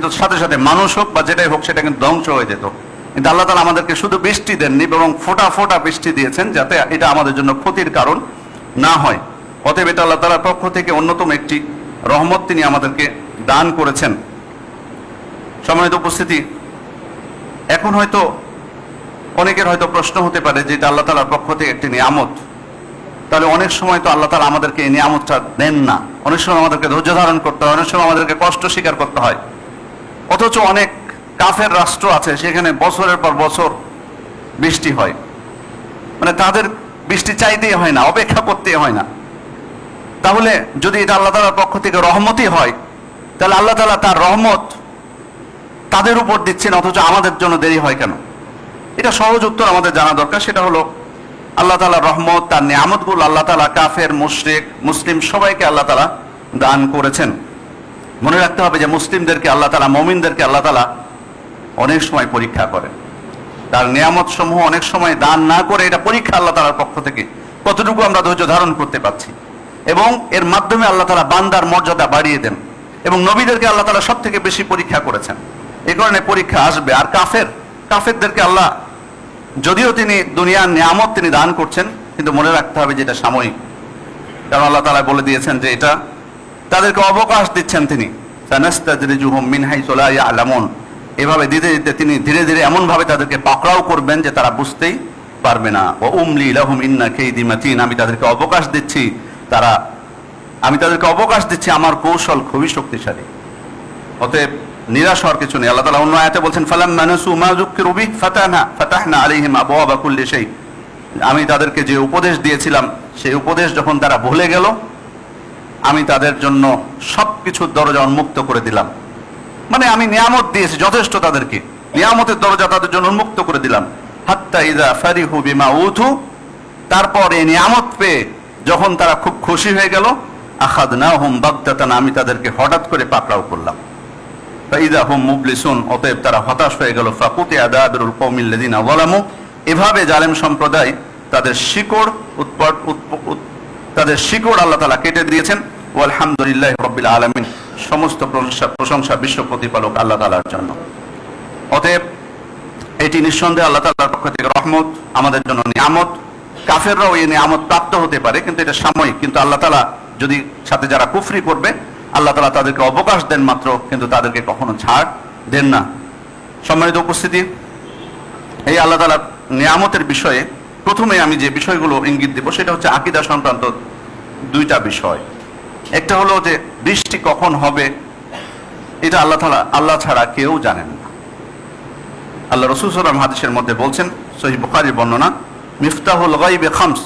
কিন্তু সাথে সাথে মানুষ হোক বা যেটাই হোক সেটা কিন্তু ধ্বংস হয়ে যেত। কিন্তু আল্লাহ তাআলা আমাদেরকে শুধু বৃষ্টি দেননি, বরং ফোঁটা ফোঁটা বৃষ্টি দিয়েছেন, যাতে এটা আমাদের জন্য ক্ষতির কারণ না হয়। অতএব এটা আল্লাহ তাআলার পক্ষ থেকে অন্যতম একটি রহমত তিনি আমাদেরকে দান করেছেন। সম্মানিত উপস্থিতি, এখন হয়তো অনেকের হয়তো প্রশ্ন হতে পারে যে এটা আল্লাহ তাআলার পক্ষ থেকে একটি নিয়ামত, তাহলে অনেক সময় তো আল্লাহ তাআলা আমাদেরকে এই নিয়ামতটা দেন না, অনেক সময় আমাদেরকে ধৈর্য ধারণ করতে হয়, অনেক সময় আমাদেরকে কষ্ট স্বীকার করতে হয়। অথচ অনেক কাফের রাষ্ট্র আছে, সেখানে বছরের পর বছর বৃষ্টি হয়, মানে তাদের বৃষ্টি চাইতেই হয় না, অপেক্ষা করতে হয় না। তাহলে যদি এটা আল্লাহ তাআলার পক্ষ থেকে রহমতই হয়, তাহলে আল্লাহ তাআলা তার রহমত তাদের উপর দিচ্ছেন, অথচ আমাদের জন্য দেরি হয় কেন? এটা সহজ উত্তর আমাদের জানা দরকার। সেটা হলো আল্লাহ তাআলার রহমত, তার নিয়ামতগুলো আল্লাহ তাআলা কাফের, মুশরিক, মুসলিম সবাইকে আল্লাহ তাআলা দান করেছেন। মনে রাখতে হবে যে মুসলিমদেরকে আল্লাহ তাআলা, মুমিনদেরকে আল্লাহ তাআলা অনেক সময় পরীক্ষা করেন। তার নিয়ামত সমূহ অনেক সময় দান না করে এটা পরীক্ষা আল্লাহ তাআলার পক্ষ থেকে, কতটুকু আমরা ধৈর্য ধারণ করতে পারছি। এবং এর মাধ্যমে আল্লাহ তাআলা বান্দার মর্যাদা বাড়িয়ে দেন। এবং নবীদেরকে আল্লাহ তাআলা সব থেকে বেশি পরীক্ষা করেছেন, এই কারণে পরীক্ষা আসবে। আর কাফেরদেরকে আল্লাহ, যদিও তিনি দুনিয়ার নিয়ামত তিনি দান করছেন, কিন্তু মনে রাখতে হবে যে এটা সাময়িক। কারণ আল্লাহ তাআলা বলে দিয়েছেন যে এটা তাদেরকে অবকাশ দিচ্ছেন তিনি, সানাস্তাদরিজুহুম মিন হাইসু লা ইয়ালামুন। এভাবে দিতে দিতে তিনি ধীরে ধীরে এমন ভাবে তাদেরকে পাকড়াও করবেন যে তারা বুঝতেই পারবে না। ওয়া উমলি লাহুম ইন্না কাইদি মাতিন। আমি তাদেরকে অবকাশ দিচ্ছি, আমার কৌশল খুবই শক্তিশালী। অতএব নিরাশ হওয়ার কিছু নেই। আল্লাহ তাআলা অন্য আয়াতে বলছেন, ফালাম্মা নাসু মা যুক্কিরু বিহি ফাতাহনা আলাইহিম আবওয়াবা কুল্লি শাই। আমি তাদেরকে যে উপদেশ দিয়েছিলাম, সেই উপদেশ যখন তারা ভুলে গেল, আমি তাদের জন্য সবকিছুর দরজা উন্মুক্ত করে দিলাম। মানে আমি নিয়ামত দিয়েছি যথেষ্ট, তাদেরকে নিয়ামতের দরজা তাদের জন্য উন্মুক্ত করে দিলাম। হাত্তা ইযা ফারিহু বিমা উতু। তারপর এই নিয়ামত পেয়ে যখন তারা খুব খুশি হয়ে গেল, আখাযনাহুম বাগতাতান। আমি তাদেরকে হঠাৎ করে পাকড়াও করলাম। ফাইযা হুম মুবলিসুন। অতএব তারা হতাশ হয়ে গেল। ফাকুতিয়া দাবিরুল কওমিল লাযিনা যালামু। এভাবে জালেম সম্প্রদায় তাদের শিকড় আল্লাহ তাআলা কেটে দিয়েছেন। ওয়ালহামদুলিল্লাহি রাব্বিল আলামিন। সমস্ত প্রশংসা বিশ্ব প্রতিপালক আল্লাহ তাআলার জন্য। অতএব এটি নিঃসন্দেহে আল্লাহ তাআলার পক্ষ থেকে রহমত, আমাদের জন্য নিয়ামত। কাফেররাও এই নিয়ামত প্রাপ্ত হতে পারে, কিন্তু এটা সাময়িক। কিন্তু আল্লাহ তাআলা যদি সাথে যারা কুফরি করবে, আল্লাহ তাআলা তাদেরকে অবকাশ দেন মাত্র, কিন্তু তাদেরকে কখনো ছাড় দেন না। সম্মানিত উপস্থিতি, এই আল্লাহ তাআলার নিয়ামতের বিষয়ে প্রথমে আমি যে বিষয়গুলো ইঙ্গিত দেব, সেটা হচ্ছে আকীদা সংক্রান্ত দুইটা বিষয়। একটা হলো যে বৃষ্টি কখন হবে, এটা আল্লাহ ছাড়া কেউ জানেন না। আল্লাহ রাসূল সাল্লাল্লাহু আলাইহি ওয়াসাল্লাম হাদিসের মধ্যে বলছেন, সহিহ বুখারীর বর্ণনা, মিফতাহুল গায়বি খামস।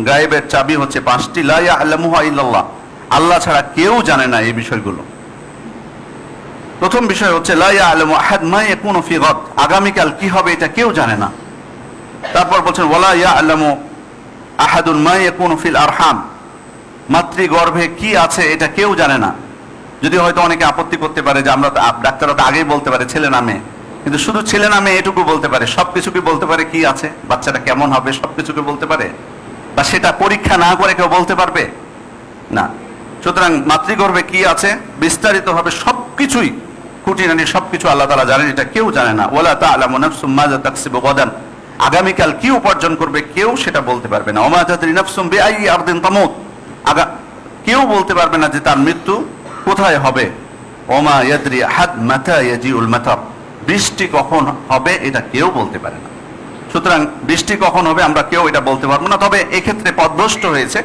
গায়েবের চাবি হচ্ছে 5টি। লা ইয়ালামুহা ইল্লাল্লাহ। আল্লাহ ছাড়া কেউ জানে না এই বিষয়গুলো। প্রথম বিষয় হচ্ছে লা ইয়ালামু আহাদ মা ইয়াকুনু ফি গাদ। আগামীকাল কি হবে এটা কেউ জানে না। তারপর বলছেন ওয়ালা ইয়ালামু আহাদুন মা ইয়াকুনু ফিল আরহাম। মাতৃগর্ভে কি আছে এটা কেউ জানে না। যদি হয়তো অনেকে আপত্তি করতে পারে যে আমরা ডাক্তাররা তো আগেই বলতে পারে ছেলে না মেয়ে, কিন্তু শুধু ছেলে না মেয়ে এটুকু বলতে পারে, সবকিছু কি বলতে পারে কি আছে, বাচ্চাটা কেমন হবে সবকিছুকে বলতে পারে? বা সেটা পরীক্ষা না করে কেউ বলতে পারবে না। সুতরাং মাতৃগর্ভে কি আছে বিস্তারিত ভাবে সবকিছুই, খুঁটিনাটি সবকিছু আল্লাহ তাআলা জানেন, এটা কেউ জানে না। ওয়ালা তা'লামু নাফসুম মাযা তাকসিবু গাদান। আগামীকাল কি উপার্জন করবে কেউ সেটা বলতে পারবে না। ওমা তাদরি নাফসুম বিআইয়ি আরদিন তামুত। কেউ বলতে পারবে না যে তার মৃত্যু কোথায় হবে। ওমা ইয়াদরি আহাদ মাতা ইয়াজিউল মাতার। বৃষ্টি কখন হবে এটা কেউ বলতে পারে না। সুতরাং বৃষ্টি কখন হবে আমরা কেউ এটা বলতে পারবো না। তবে এক্ষেত্রে পথভ্রষ্ট হয়েছে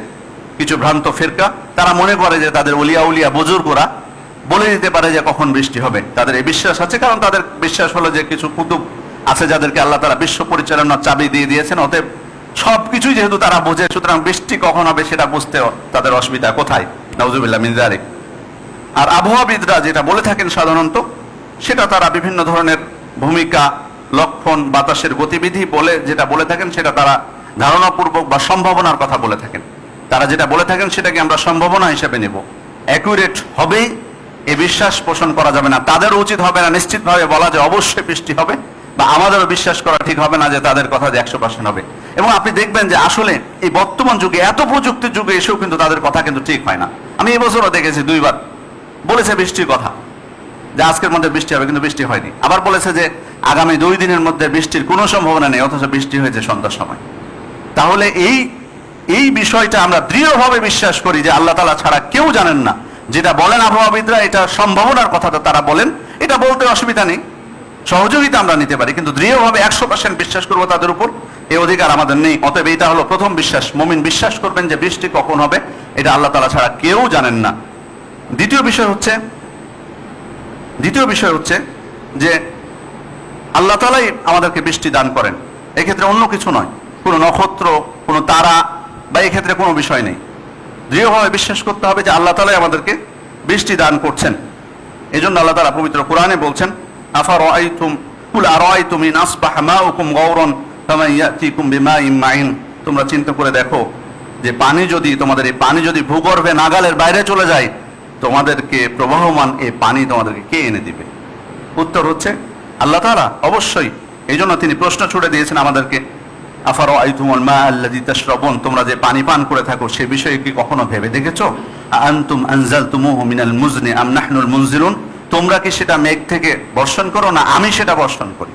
কিছু ভ্রান্ত ফিরকা। তারা মনে করে যে তাদের উলিয়া বুজুর্গরা বলে দিতে পারে যে কখন বৃষ্টি হবে। তাদের এই বিশ্বাস আছে, কারণ তাদের বিশ্বাস হলো যে কিছু কুতুব আছে যাদেরকে আল্লাহ তাআলা বিশ্ব পরিচালনার চাবি দিয়ে দিয়েছেন। অতএব সবকিছুই যেহেতু তারা বোঝে, সুতরাং বৃষ্টি কখন হবে সেটা বুঝতে তাদের অসুবিধা কোথায়? নাউজুবিল্লাহ মিন যালিক। আর আবহাওয়াবিদরা যেটা বলে থাকেন সাধারণত, সেটা তারা বিভিন্ন ধরনের ভূমিকা, লক্ষণ, বাতাসের গতিবিধি বলে যেটা বলে থাকেন, সেটা তারা ধারণাপূর্বক বা সম্ভাবনার কথা বলে থাকেন। তারা যেটা বলে থাকেন সেটাকে আমরা সম্ভাবনা হিসেবে নেব। অ্যাকুরেট হবেই এ বিশ্বাস পোষণ করা যাবে না। তাদের উচিত হবে না নিশ্চিতভাবে বলা যে অবশ্যই বৃষ্টি হবে, বা আমাদেরও বিশ্বাস করা ঠিক হবে না যে তাদের কথা যে 100% হবে। এবং আপনি দেখবেন যে আসলে এই বর্তমান যুগে, এত প্রযুক্তির যুগে এসেও কিন্তু তাদের কথা কিন্তু ঠিক হয় না। আমি এবছরও দেখেছি 2বার বলেছে বৃষ্টির কথা, যে আজকের মধ্যে বৃষ্টি হবে, কিন্তু বৃষ্টি হয়নি। আবার বলেছে যে আগামী 2 দিনের মধ্যে বৃষ্টির কোনো সম্ভাবনা নেই, অথচ বৃষ্টি হয়েছে সন্ধ্যার সময়। তাহলে এই বিষয়টা আমরা দৃঢ়ভাবে বিশ্বাস করি যে আল্লাহ তাআলা ছাড়া কেউ জানেন না। যেটা বলেন আবহাওয়াবিদরা, এটা সম্ভাবনার কথাটা তারা বলেন, এটা বলতে অসুবিধা নেই, সহযোগিতা আমরা নিতে পারি, কিন্তু দৃঢ়ভাবে 100% বিশ্বাস করবো তাদের উপর, এই অধিকার আমাদের নেই। অতএব এটা হলো প্রথম বিশ্বাস। মুমিন বিশ্বাস করবেন যে বৃষ্টি কখন হবে এটা আল্লাহ তাআলা ছাড়া কেউ জানেন না। দ্বিতীয় বিষয় হচ্ছে যে আল্লাহ তাআলাই আমাদেরকে বৃষ্টি দান করেন, এক্ষেত্রে অন্য কিছু নয়, কোনো নক্ষত্র, কোনো তারা বা এক্ষেত্রে কোনো বিষয় নেই। দৃঢ়ভাবে বিশ্বাস করতে হবে যে আল্লাহ তাআলাই আমাদেরকে বৃষ্টি দান করছেন। এই জন্য আল্লাহ তাআলা পবিত্র কোরআনে বলছেন, আফারাআইতুম কুল আরাআইতুম ইন আসবাহা মাউকুম গাওরান ফামান ইয়াতিকুম বিমাইন মাইন। তোমরা চিন্তা করে দেখো যে পানি যদি, তোমাদের এই পানি যদি ভূগর্ভে নাগালের বাইরে চলে যায়, তোমাদেরকে প্রবাহমান এই পানি তোমাদেরকে কে এনে দিবে? উত্তর হচ্ছে আল্লাহ তাআলা, অবশ্যই। এই জন্য তিনি প্রশ্ন ছুড়ে দিয়েছেন আমাদেরকে, আফারাআইতুমুল মা আল্লাযী তাশরাবুন, তোমরা যে পানি পান করে থাকো সে বিষয়ে কি কখনো ভেবে দেখেছো? আনতুম আনজালতুমুহু মিনাল মুজনি আম নাহনুল মুনজিলুন, তোমরা কি সেটা মেঘ থেকে বর্ষণ করো না আমি সেটা বর্ষণ করি?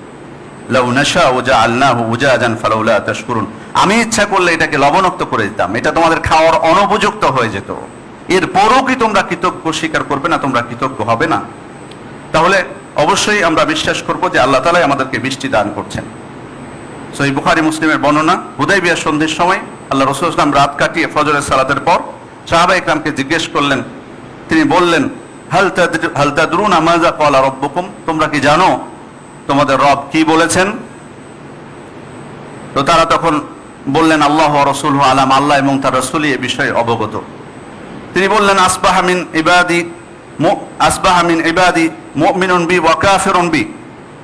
লাউ নাশাউ জাআলনাহু উজাজান ফালাউলা তাশকুরুন, আমি ইচ্ছা করলে এটাকে লবণাক্ত করে দিতাম, এটা তোমাদের খাওয়ার অনুপযুক্ত হয়ে যেত, এরপরও কি তোমরা কৃতজ্ঞ স্বীকার করবে না, তোমরা কৃতজ্ঞ হবে না? তাহলে অবশ্যই আমরা বিশ্বাস করব যে আল্লাহ তাআলাই আমাদেরকে বৃষ্টি দান করছেন। সহিহ বুখারী মুসলিমের বর্ণনা, হুদাইবিয়া সন্ধির সময় আল্লাহ রাসূল সাল্লাল্লাহু আলাইহি ওয়াসাল্লাম রাত কাটিয়ে ফজরের সালাতের পর সাহাবায়ে কেরামকে জিজ্ঞেস করলেন, তিনি বললেন, হাল তাদরুনা মাযা ক্বালা রাব্বুকুম, তোমরা কি জানো তোমাদের রব কি বলেছেন? তো তারা তখন বললেন, আল্লাহু ওয়া রাসূলুহু আলাম, আল্লাহ এবং তার রাসূলই এই বিষয়ে অবগত। তিনি বললেন, আসবাহা মিন ইবাদি মুমিনুন বি ওয়া কাফিরুন বি,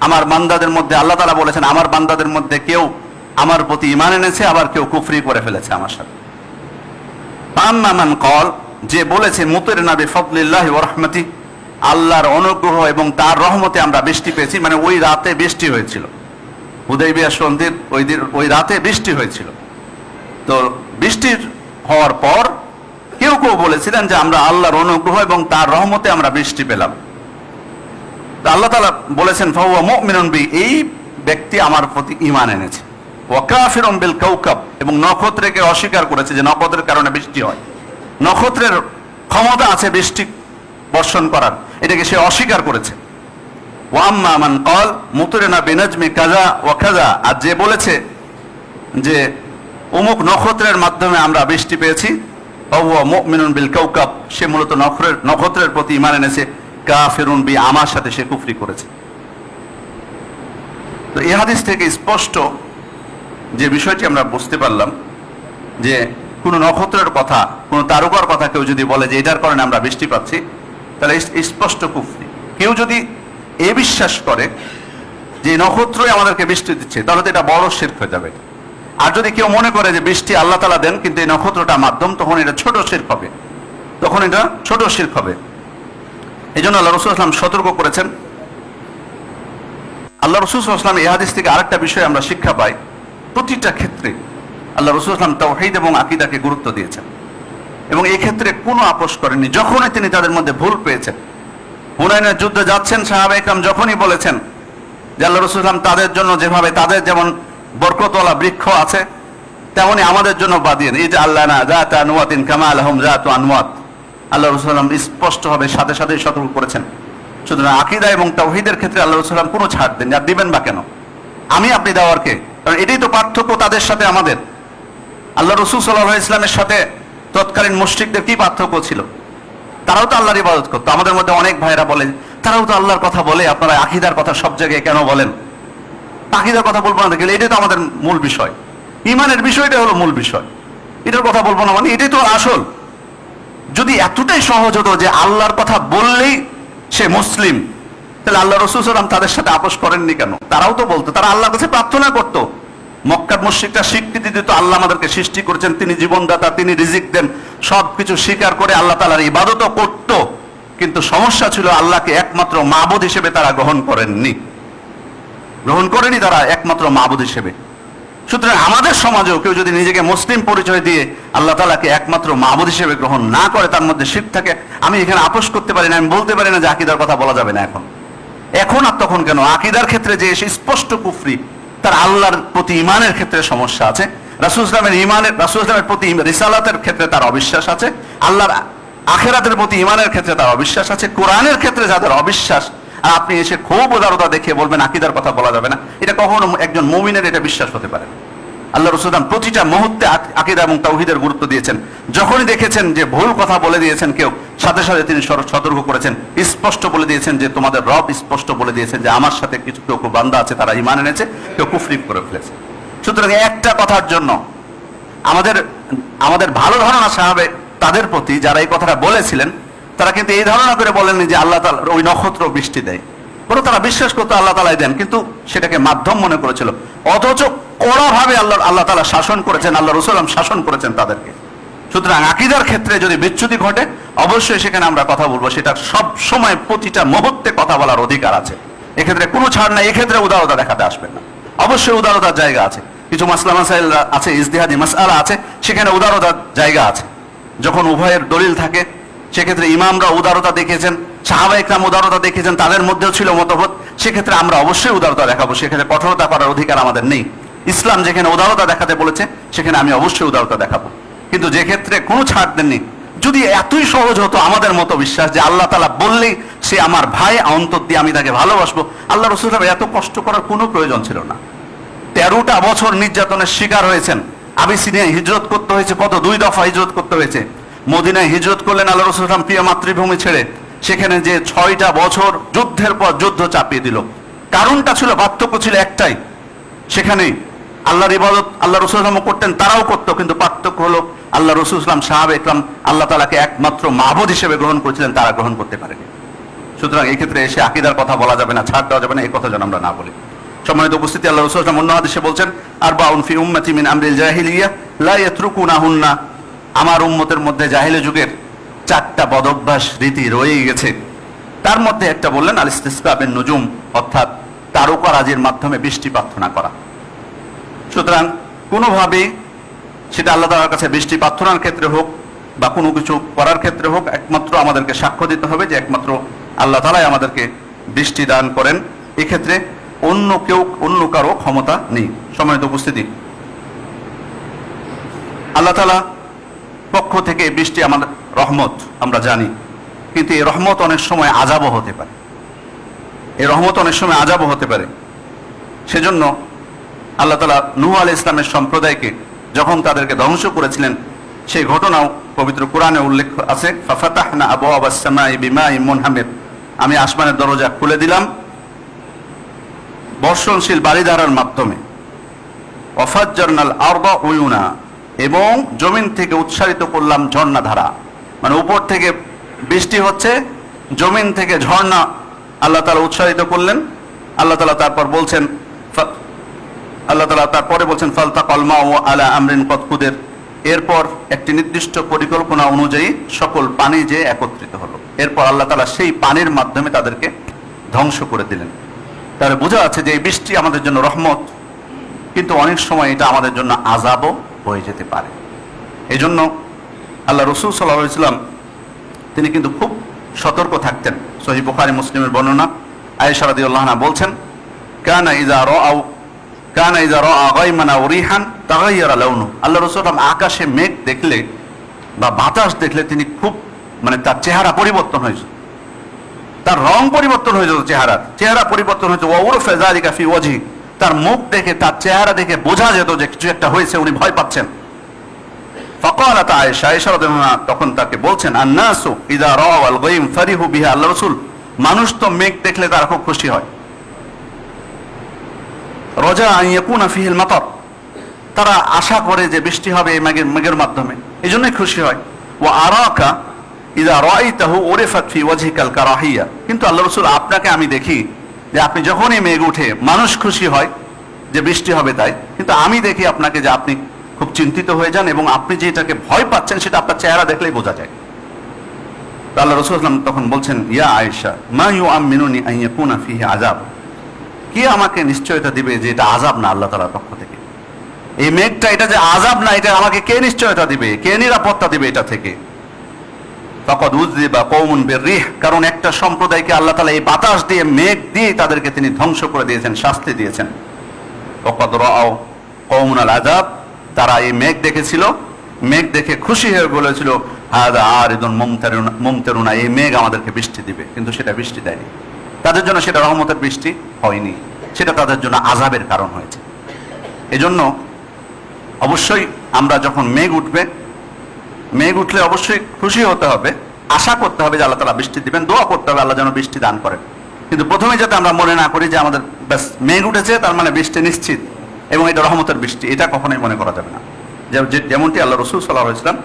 আমার বান্দাদের মধ্যে, আল্লাহ তাআলা বলেছেন আমার বান্দাদের মধ্যে কেউ আমার প্রতি ঈমান এনেছে, আবার কেউ কুফরি করে ফেলেছে আমার সাথে। ফাম্মা মান ক্বাল, যে বলেছে মুতিরনা বিফাদলিল্লাহি ওয়া রাহমাতিহি, আল্লাহর অনুগ্রহ এবং তার রহমতে আমরা বৃষ্টি পেয়েছি, মানে ওই রাতে বৃষ্টি হয়েছিল, হুদাইবিয়া সন্ধির ওই রাতে বৃষ্টি হয়েছিল। তো বৃষ্টির হওয়ার পর কেউ কেউ বলেছিলেন যে আমরা আল্লাহর অনুগ্রহ এবং তার রহমতে আমরা বৃষ্টি পেলাম। তো আল্লাহ তাআলা বলেছেন, ফাহুয়া মুমিনুন বি, এই ব্যক্তি আমার প্রতি ঈমান এনেছে। ওয়া কাফিরুন বিল কাওকাব, এবং নক্ষত্রকে অস্বীকার করেছে যে নক্ষত্রের কারণে বৃষ্টি হয়, নক্ষত্রের ক্ষমতা আছে বৃষ্টি বর্ষণ করার, এটাকে সে অস্বীকার করেছে। ওয়া আম্মা মান ক্বাল মুতিরনা বিনাজমি কাযা ওয়া কাযা, আর যে বলেছে যে অমুক নক্ষত্রের মাধ্যমে আমরা বৃষ্টি পেয়েছি, ফাহুয়া মুমিনুন বিল কাওকাব, সে মূলত নক্ষত্রের প্রতি ঈমান এনেছে। কাফিরুন বি, আমার সাথে সে কুফরি করেছে। তো এই হাদিস থেকে স্পষ্ট যে বিষয়টি আমরা বুঝতে পারলাম যে কোনো নক্ষত্রের কথা, কোনো তারকার কথা কেউ যদি বলে যে এটার কারণে আমরা বৃষ্টি পাচ্ছি, তাহলে স্পষ্ট কুফরি। কেউ যদি এ বিশ্বাস করে যে নক্ষত্রই আমাদেরকে বৃষ্টি দিচ্ছে, তাহলে তো এটা বড় শিরক হয়ে যাবে। আর যদি কেউ মনে করে যে বৃষ্টি আল্লাহ তাআলা দেন কিন্তু এই নক্ষত্রটা মাধ্যম, তখন এটা ছোট শিরক হবে, এই জন্য আল্লাহ রাসূল সাল্লাল্লাহু আলাইহি ওয়াসাল্লাম সতর্ক করেছেন। আল্লাহ রাসূল সাল্লাল্লাহু আলাইহি ওয়াসাল্লাম এই হাদিস থেকে আরেকটা বিষয় আমরা শিক্ষা পাই, প্রতিটা ক্ষেত্রে আল্লাহ রাসূল সাল্লাল্লাহু আলাইহি ওয়াসাল্লাম তাওহীদ এবং আকীদাকে গুরুত্ব দিয়েছেন এবং এই ক্ষেত্রে কোনো আপোষ করেননি। যখনই তিনি তাদের মধ্যে ভুল পেয়েছেন, হুনাইনের যুদ্ধে যাচ্ছেন সাহাবায়ে কেরাম যখনই বলেছেন যে আল্লাহ রাসূল সাল্লাল্লাহু আলাইহি ওয়াসাল্লাম তাদের জন্য যেভাবে তাদের যেমন বরকতওয়ালা বৃক্ষ আছে তেমনি আমাদের জন্য বাদিয়েন, এই যে আল্লাহ না যাতা আনওয়াতিন কামা লাহুম যাতু আনওয়াত, আল্লাহ রাসূল সাল্লাল্লাহু আলাইহি ওয়াসাল্লাম স্পষ্টভাবে সাথে সতর্ক করেছেন। সুতরাং আকীদা এবং তাওহীদের ক্ষেত্রে আল্লাহ রাসূল সাল্লাল্লাহু আলাইহি ওয়াসাল্লাম কোনো ছাড় দেন, আর দিবেন বা কেন? আমি আপনি দেওয়ার কে? কারণ এটাই তো পার্থক্য তাদের সাথে আমাদের। আল্লাহ রাসূল সাল্লাল্লাহু আলাইহি ওয়াসাল্লামের সাথে তৎকালীন মুশরিকদের কি পার্থক্য ছিল? তারাও তো আল্লাহর ইবাদত করতো। আমাদের মধ্যে অনেক ভাইরা বলে তারাও তো আল্লাহর কথা বলে, আপনারা আকীদার কথা সব জায়গায় কেন বলেন? আকীদার কথা বলবো না দেখলে, এটাই তো আমাদের মূল বিষয়, ঈমানের বিষয়টা হলো মূল বিষয়, এটার কথা বলবো না মানে এটাই তো আসল। যদি এতটাই সহজ হতো যে আল্লাহর কথা বললেই সে মুসলিম, তাহলে আল্লাহ রাসূল সাল্লাল্লাহু আলাইহি ওয়াসাল্লাম তাদের সাথে আপোষ করেননি কেন? তারাও তো বলতো, তারা আল্লাহর কাছে প্রার্থনা করতো। মক্কার মুশরিকরা স্বীকৃতি দিত আল্লাহ আমাদেরকে সৃষ্টি করেছেন, তিনি জীবনদাতা, তিনি রিজিক দেন, সবকিছু স্বীকার করে আল্লাহ তাআলার ইবাদতও করত। কিন্তু সমস্যা ছিল আল্লাহকে একমাত্র মাবুদ হিসেবে তারা গ্রহণ করেনি তারা একমাত্র মাবুদ হিসেবে। সুতরাং আমাদের সমাজেও কেউ যদি নিজেকে মুসলিম পরিচয় দিয়ে আল্লাহ তাআলাকে একমাত্র মাবুদ হিসেবে গ্রহণ না করে, তার মধ্যে শিরক থাকে, আমি এখানে আপোষ করতে পারি না, আমি বলতে পারি না যে আকীদার কথা বলা যাবে না এখন। এখন আর তখন কেন? আকীদার ক্ষেত্রে যে এসে স্পষ্ট কুফরি, তার আল্লাহর প্রতি ঈমানের ক্ষেত্রে সমস্যা আছে, রাসূল ইসলামের প্রতি রিসালাতের ক্ষেত্রে তার অবিশ্বাস আছে, আল্লাহর আখিরাতের প্রতি ঈমানের ক্ষেত্রে তার অবিশ্বাস আছে, কোরআনের ক্ষেত্রে যাদের অবিশ্বাস, আর আপনি এসে খুব উদারতা দেখিয়ে বলবেন আকীদার কথা বলা যাবে না, এটা কখনো একজন মুমিনের এটা বিশ্বাস হতে পারে না। আল্লাহ রাসূল প্রতিটা মুহূর্তে আকীদা এবং তাওহীদের গুরুত্ব দিয়েছেন। যখনই দেখেছেন যে ভুল কথা বলে দিয়েছেন কেউ, সাথে সাথে তিনি সতর্ক করেছেন, স্পষ্ট বলে দিয়েছেন যে তোমাদের রব স্পষ্ট বলে দিয়েছেন যে আমার সাথে কিছু কেউ বান্দা আছে, তারা ঈমান এনেছে, কেউ কুফরি করে ফেলেছে। সুতরাং একটা কথার জন্য আমাদের ভালো ধারণা সাহাবে তাদের প্রতি যারা এই কথাটা বলেছিলেন, তারা কিন্তু এই ধারণা করে বলেননি যে আল্লাহ তাআলা ওই নক্ষত্র বৃষ্টি দেয়, বরং তারা বিশ্বাস করতো আল্লাহ তাআলাই দেন, কিন্তু সেটাকে মাধ্যম মনে করেছিল। অথচ কড়াভাবে আল্লাহ তাআলা শাসন করেছেন, আল্লাহ রাসূল শাসন করেছেন তাদেরকে। সুতরাং আকীদার ক্ষেত্রে যদি বিচ্যুতি ঘটে, অবশ্যই সেখানে আমরা কথা বলবো, সেটা সব সময় প্রতিটা মুহূর্তে কথা বলার অধিকার আছে, এক্ষেত্রে কোনো ছাড় নাই। এক্ষেত্রে উদারতা দেখাতে আসবেন না, অবশ্যই উদারতার জায়গা আছে। কিছু মাসলা মাসাইল আছে, ইজতিহাদি মাসআলা আছে, সেখানে উদারতার জায়গা আছে। যখন উভয়ের দলিল থাকে, সেক্ষেত্রে ইমামরা উদারতা দেখিয়েছেন, সাহাবা ইকরাম উদারতা দেখিয়েছেন, তাদের মধ্যেও ছিল মতভেদ, সেক্ষেত্রে আমরা অবশ্যই উদারতা দেখাবো, সেক্ষেত্রে কঠোরতা করার অধিকার আমাদের নেই। ইসলাম যেখানে উদারতা দেখাতে বলেছে, সেখানে আমি অবশ্যই উদারতা দেখাবো। কিন্তু যে ক্ষেত্রে কোনো ছাড় দেননি, যদি এতই সহজ হতো আমাদের মতো বিশ্বাস যে আল্লাহ তাআলা বললেই সে আমার ভাই, অন্তর দিয়ে আমি তাকে ভালোবাসবো, আল্লাহ রাসূল এত কষ্ট করার কোনো প্রয়োজন ছিল না। 13টা বছর নির্যাতনের শিকার হয়েছেন, আবিসিনিয়ায় হিজরত করতে হয়েছে, কত 2 দফা হিজরত করতে হয়েছে। মদিনায় হিজরত করলেন আল্লাহ রাসূল প্রিয় মাতৃভূমি ছেড়ে, সেখানে যে 6টা বছর যুদ্ধের পর যুদ্ধ চাপিয়ে দিল। কারণটা ছিল, পার্থক্য ছিল একটাই, সেখানে আল্লাহর ইবাদত আল্লাহ রাসূল করতেন, তারাও করতো, কিন্তু পার্থক্য হলো আল্লাহ রাসূল সাহাবা ইকরাম আল্লাহ তাআলাকে একমাত্র মাবুদ হিসেবে গ্রহণ করেছিলেন, তারা গ্রহণ করতে পারেনি। সুতরাং এই ক্ষেত্রে এসে আকীদার কথা বলা যাবে না, ছাড় দেওয়া যাবে না, এই কথা যেন আমরা না বলি। সম্মানিত উপস্থিতি, আল্লাহ রাসূল অন্য হাদিসে বলছেন, আরবাউন ফি উম্মতি মিন আমরিল জাহিলিয়া লা ইয়াতরুকুনাহুন্না, আমার উম্মতের মধ্যে জাহিলি যুগের 4টা বদভ্যাস রীতি রয়েই গেছে। তার মধ্যে একটা বললেন আল ইস্তিসকা বিন নুজুম, অর্থাৎ তারকারাজির মাধ্যমে বৃষ্টি প্রার্থনা করা। সুতরাং কোনোভাবে সেটা আল্লাহ তাআলার কাছে বৃষ্টি প্রার্থনার ক্ষেত্রে হোক বা কোনো কিছু করার ক্ষেত্রে হোক, একমাত্র আমাদেরকে সাক্ষ্য দিতে হবে যে একমাত্র আল্লাহ তাআলাই আমাদেরকে বৃষ্টি দান করেন, এক্ষেত্রে অন্য কারো ক্ষমতা নেই। সম্মানিত উপস্থিতি, আল্লাহ তাআলা পক্ষ থেকে বৃষ্টি আমাদের রহমত আমরা জানি, কিন্তু এই রহমত অনেক সময় আযাবও হতে পারে, সেজন্য আল্লাহ তাআলা নূহ আলাইহিস সালামের সম্প্রদায়কে যখন তাদেরকে ধ্বংস করেছিলেন, সেই ঘটনাও পবিত্র কোরআনে উল্লেখ আছে, ফাফাতাহনা আবওয়াবাস সামাই বিমাইন মুনহামির, আমি আসমানের দরজা খুলে দিলাম বর্ষণশীল বারিধারার মাধ্যমে, ওয়াফাজ্জারনাল আরদা উয়ুনা, এবং জমিন থেকে উৎসারিত করলাম ঝর্ণা ধারা। মানে উপর থেকে বৃষ্টি হচ্ছে, জমিন থেকে ঝর্ণা আল্লাহ তাআলা উৎসারিত করলেন। আল্লাহ তাআলা তারপরে বলছেন ফালতাকাল মাউ আলা আমরিন কদ কুদির, এরপর একটি নির্দিষ্ট পরিকল্পনা অনুযায়ী সকল পানি যে একত্রিত হলো, এরপর আল্লাহ তাআলা সেই পানির মাধ্যমে তাদেরকে ধ্বংস করে দিলেন। তাহলে বোঝা যাচ্ছে যে এই বৃষ্টি আমাদের জন্য রহমত, কিন্তু অনেক সময় এটা আমাদের জন্য আযাবও হয়ে যেতে পারে। এই জন্য আল্লাহ রাসূল সাল্লাল্লাহু আলাইহি ওয়াসাল্লাম তিনি কিন্তু খুব সতর্ক থাকতেন। সহিহ বুখারী মুসলিমের বর্ণনা, আয়েশা রাদিয়াল্লাহু আনহা বলছেন, কানা ইযা রাআ গায়মান আও রিহান তাগায়্যারা লাউনু, আল্লাহ রাসূল আকাশে মেঘ দেখলে বা বাতাস দেখলে তিনি খুব তার চেহারা পরিবর্তন হয়েছে, তার রং পরিবর্তন হয়ে যেত, চেহারা পরিবর্তন হয়েছে। ওয়া উরফা যালিকা ফি ওয়াজহি, তার মুখ দেখে, তার চেহারা দেখে বোঝা যেত যে কিছু একটা হয়েছে, উনি ভয় পাচ্ছেন। ফাকালাত আয়েশা রাদিয়াল্লাহু আনহা তখন তাকে বলছেন, আন-নাসু ইযা রাআল গায়ম ফারিহু বিহা, আল্লাহ রাসূল মানুষ তো মেঘ দেখলে তারা খুব খুশি হয়, রাজা আন ইয়াকুনা ফিহিল মাতার, তারা আশা করে যে বৃষ্টি হবে এই মেঘের মাধ্যমে, এজন্যই খুশি হয়। ওয়া আরাকা ইযা রাআইতাহু উরিফাত ফি ওয়াজহিকাল কারাহিয়া, কিন্তু আল্লাহ রাসূল আপনাকে আমি দেখি যে আপনি যখনই মেঘ উঠে মানুষ খুশি হয় যে বৃষ্টি হবে তাই, কিন্তু আমি দেখি আপনাকে যে আপনি খুব চিন্তিত হয়ে যান এবং আপনি যে এটাকে ভয় পাচ্ছেন সেটা আপনার চেহারা দেখলেই বোঝা যায়। আল্লাহ রাসূল তখন বলছেন, ইয়া আয়েশা মা ইউআমিনুনি আন ইয়াকুনা ফিহি আযাব, কে আমাকে নিশ্চয়তা দিবে যে এটা আযাব না আল্লাহ তাআলার পক্ষ থেকে, এই মেঘটা এটা যে আযাব না, এটা আমাকে কে নিশ্চয়তা দিবে, কে নিরাপত্তা দিবে এটা থেকে। ফাকাদ উযিবা কওমুন বিররিহ, কারণ একটা প্রত্যেকটা সম্প্রদায়কে আল্লাহ তাআলা এই বাতাস দিয়ে, মেঘ দিয়ে তাদেরকে তিনি ধ্বংস করে দিয়েছেন, শাস্তি দিয়েছেন। ওয়াকাদ রাআও কওমুনাল আযাব, তারা এই মেঘ দেখেছিল, মেঘ দেখে খুশি হয়ে বলেছিল হাযা আরিদুন মুমতিরুনা, এই মেঘ আমাদেরকে বৃষ্টি দিবে, কিন্তু সেটা বৃষ্টি দেয়নি। তাদের জন্য সেটা রহমতের বৃষ্টি হয়নি, সেটা তাদের জন্য আযাবের কারণ হয়েছে। এজন্য অবশ্যই আমরা যখন মেঘ উঠবে, মেঘ উঠলে অবশ্যই খুশি হতে হবে, আশা করতে হবে যে আল্লাহ তাআলা বৃষ্টি দিবেন, দোয়া করতে হবে আল্লাহ যেন বৃষ্টি দান করেন। কিন্তু প্রথমে যাতে আমরা মনে না করি যে আমাদের ব্যাস মেঘ উঠেছে তার মানে বৃষ্টি নিশ্চিত এবং এটা রহমতের বৃষ্টি, এটা কখনোই মনে করা যাবে না, যেমনটি আল্লাহ রাসূল সাল্লাল্লাহু আলাইহি ওয়াসাল্লাম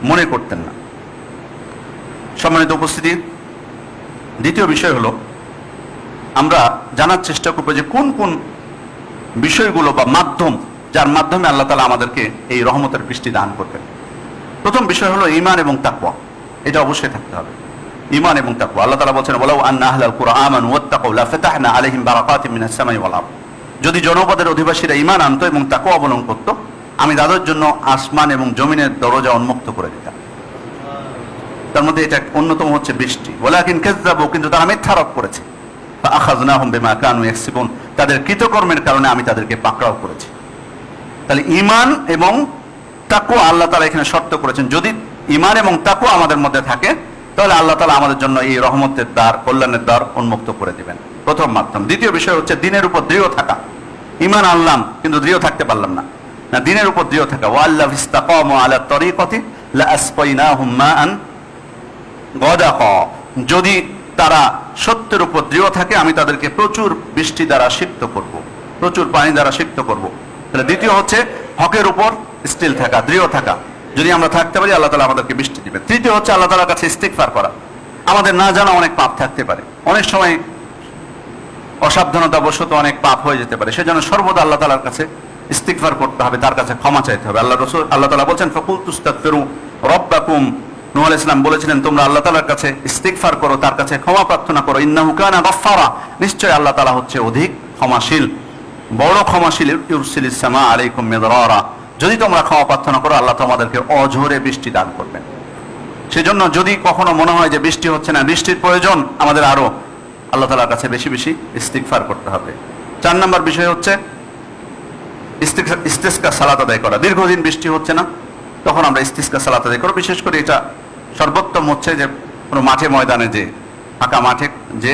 মনে করতেন না। সম্মানিত উপস্থিতি, দ্বিতীয় বিষয় হলো আমরা জানার চেষ্টা করবো যে কোন কোন বিষয়গুলো বা মাধ্যম, যার মাধ্যমে আল্লাহ তাআলা আমাদেরকে এই রহমতের বৃষ্টি দান করবেন। প্রথম বিষয় হলো ঈমান এবং তাকওয়া, এটা অবশ্যই থাকতে হবে, ঈমান এবং তাকওয়া। আল্লাহ তাআলা বলেছেন ওয়ালাউ আন্না আহলাল কুরআন আমানু ওয়াত্তাকাউ লাফাতাহনা আলাইহিম বারাকাতিম মিনাস সামাই ওয়াল আরদ, যদি জনপদের অধিবাসীরা ঈমান আনতো এবং তাকওয়া অবলম্বন করত, আমি তাদের জন্য আসমান এবং জমিনের দরজা উন্মুক্ত করে দিতাম। তার মধ্যে এটা অন্যতম হচ্ছে বৃষ্টি। ওয়ালাকিন কাযযাবু, কিন্তু তারা মিথ্যারোপ করেছে। ফাআখাযনাহুম বিমা কানু ইয়াকসিবুন, তাদের কৃতকর্মের কারণে আমি তাদেরকে পাকড়াও করেছি। তাহলে ঈমান এবং তাকওয়া আল্লাহ তাআলা এখানে শর্ত করেছেন, যদি ঈমান এবং তাকওয়া আমাদের মধ্যে থাকে তাহলে আল্লাহ তাআলা আমাদের জন্য এই রহমতের দ্বার, কল্যাণের দ্বার উন্মুক্ত করে দিবেন, প্রথম মাধ্যম। দ্বিতীয় বিষয় হচ্ছে দিনের উপর দৃঢ় থাকা। ঈমান আনলাম কিন্তু দৃঢ় থাকতে পারলাম না, না দিনের উপর দৃঢ় থাকা। ওয়াল্লাযী ইসতাকামু আলা তরিকাতি লাআসকাইনাহুম মাআন গাদাকা, যদি তারা সত্যের উপর দৃঢ় থাকে আমি তাদেরকে প্রচুর বৃষ্টি দ্বারা সিক্ত করব, প্রচুর পানি দ্বারা সিক্ত করব। তাহলে দ্বিতীয় হচ্ছে হকের উপর স্থির থাকা, দৃঢ় থাকা। যদি আমরা থাকতে পারি আল্লাহ তাআলা আমাদেরকে বৃষ্টি দিবেন। তৃতীয় হচ্ছে আল্লাহ তাআলার কাছে ইস্তিগফার করা। আমাদের না জানা অনেক পাপ থাকতে পারে, অনেক সময় অসাবধানতাবশত অনেক পাপ হয়ে যেতে পারে, সেজন্য সর্বদা আল্লাহ তাআলার কাছে ইস্তিগফার করতে হবে, তার কাছে ক্ষমা চাইতে হবে। আল্লাহ তাআলা বলেছেন ফাকুলতু আস্তাগফিরু রাব্বাকুম, নূহ আলাইহিস সালাম বলেছিলেন তোমরা আল্লাহ তাআলার কাছে ইস্তিগফার করো, তার কাছে ক্ষমা প্রার্থনা করো। ইন্নাহু কানা গাফফারা, নিশ্চয় আল্লাহ তাআলা হচ্ছে অধিক ক্ষমাশীল, বড় ক্ষমাশীল। ইউরসিলিস সামা আলাইকুম মিদরারা, যদি তোমরা ক্ষমা প্রার্থনা করো আল্লাহ তোমাদেরকে অঝোরে বৃষ্টি দান করবেন। সেজন্য যদি কখনো মনে হয় যে বৃষ্টি হচ্ছে না, বৃষ্টির প্রয়োজন, আমাদের আরো আল্লাহ তাআলার কাছে বেশি বেশি ইস্তিগফার করতে হবে। 4 নম্বর বিষয় হচ্ছে ইস্তিসকা সালাত আদায় করা। দীর্ঘদিন বৃষ্টি হচ্ছে না, তখন আমরা ইস্তিসকা সালাত আদায় করব। বিশেষ করে এটা সর্বোত্তম হচ্ছে যে কোনো মাঠে ময়দানে, যে ফাঁকা মাঠে যে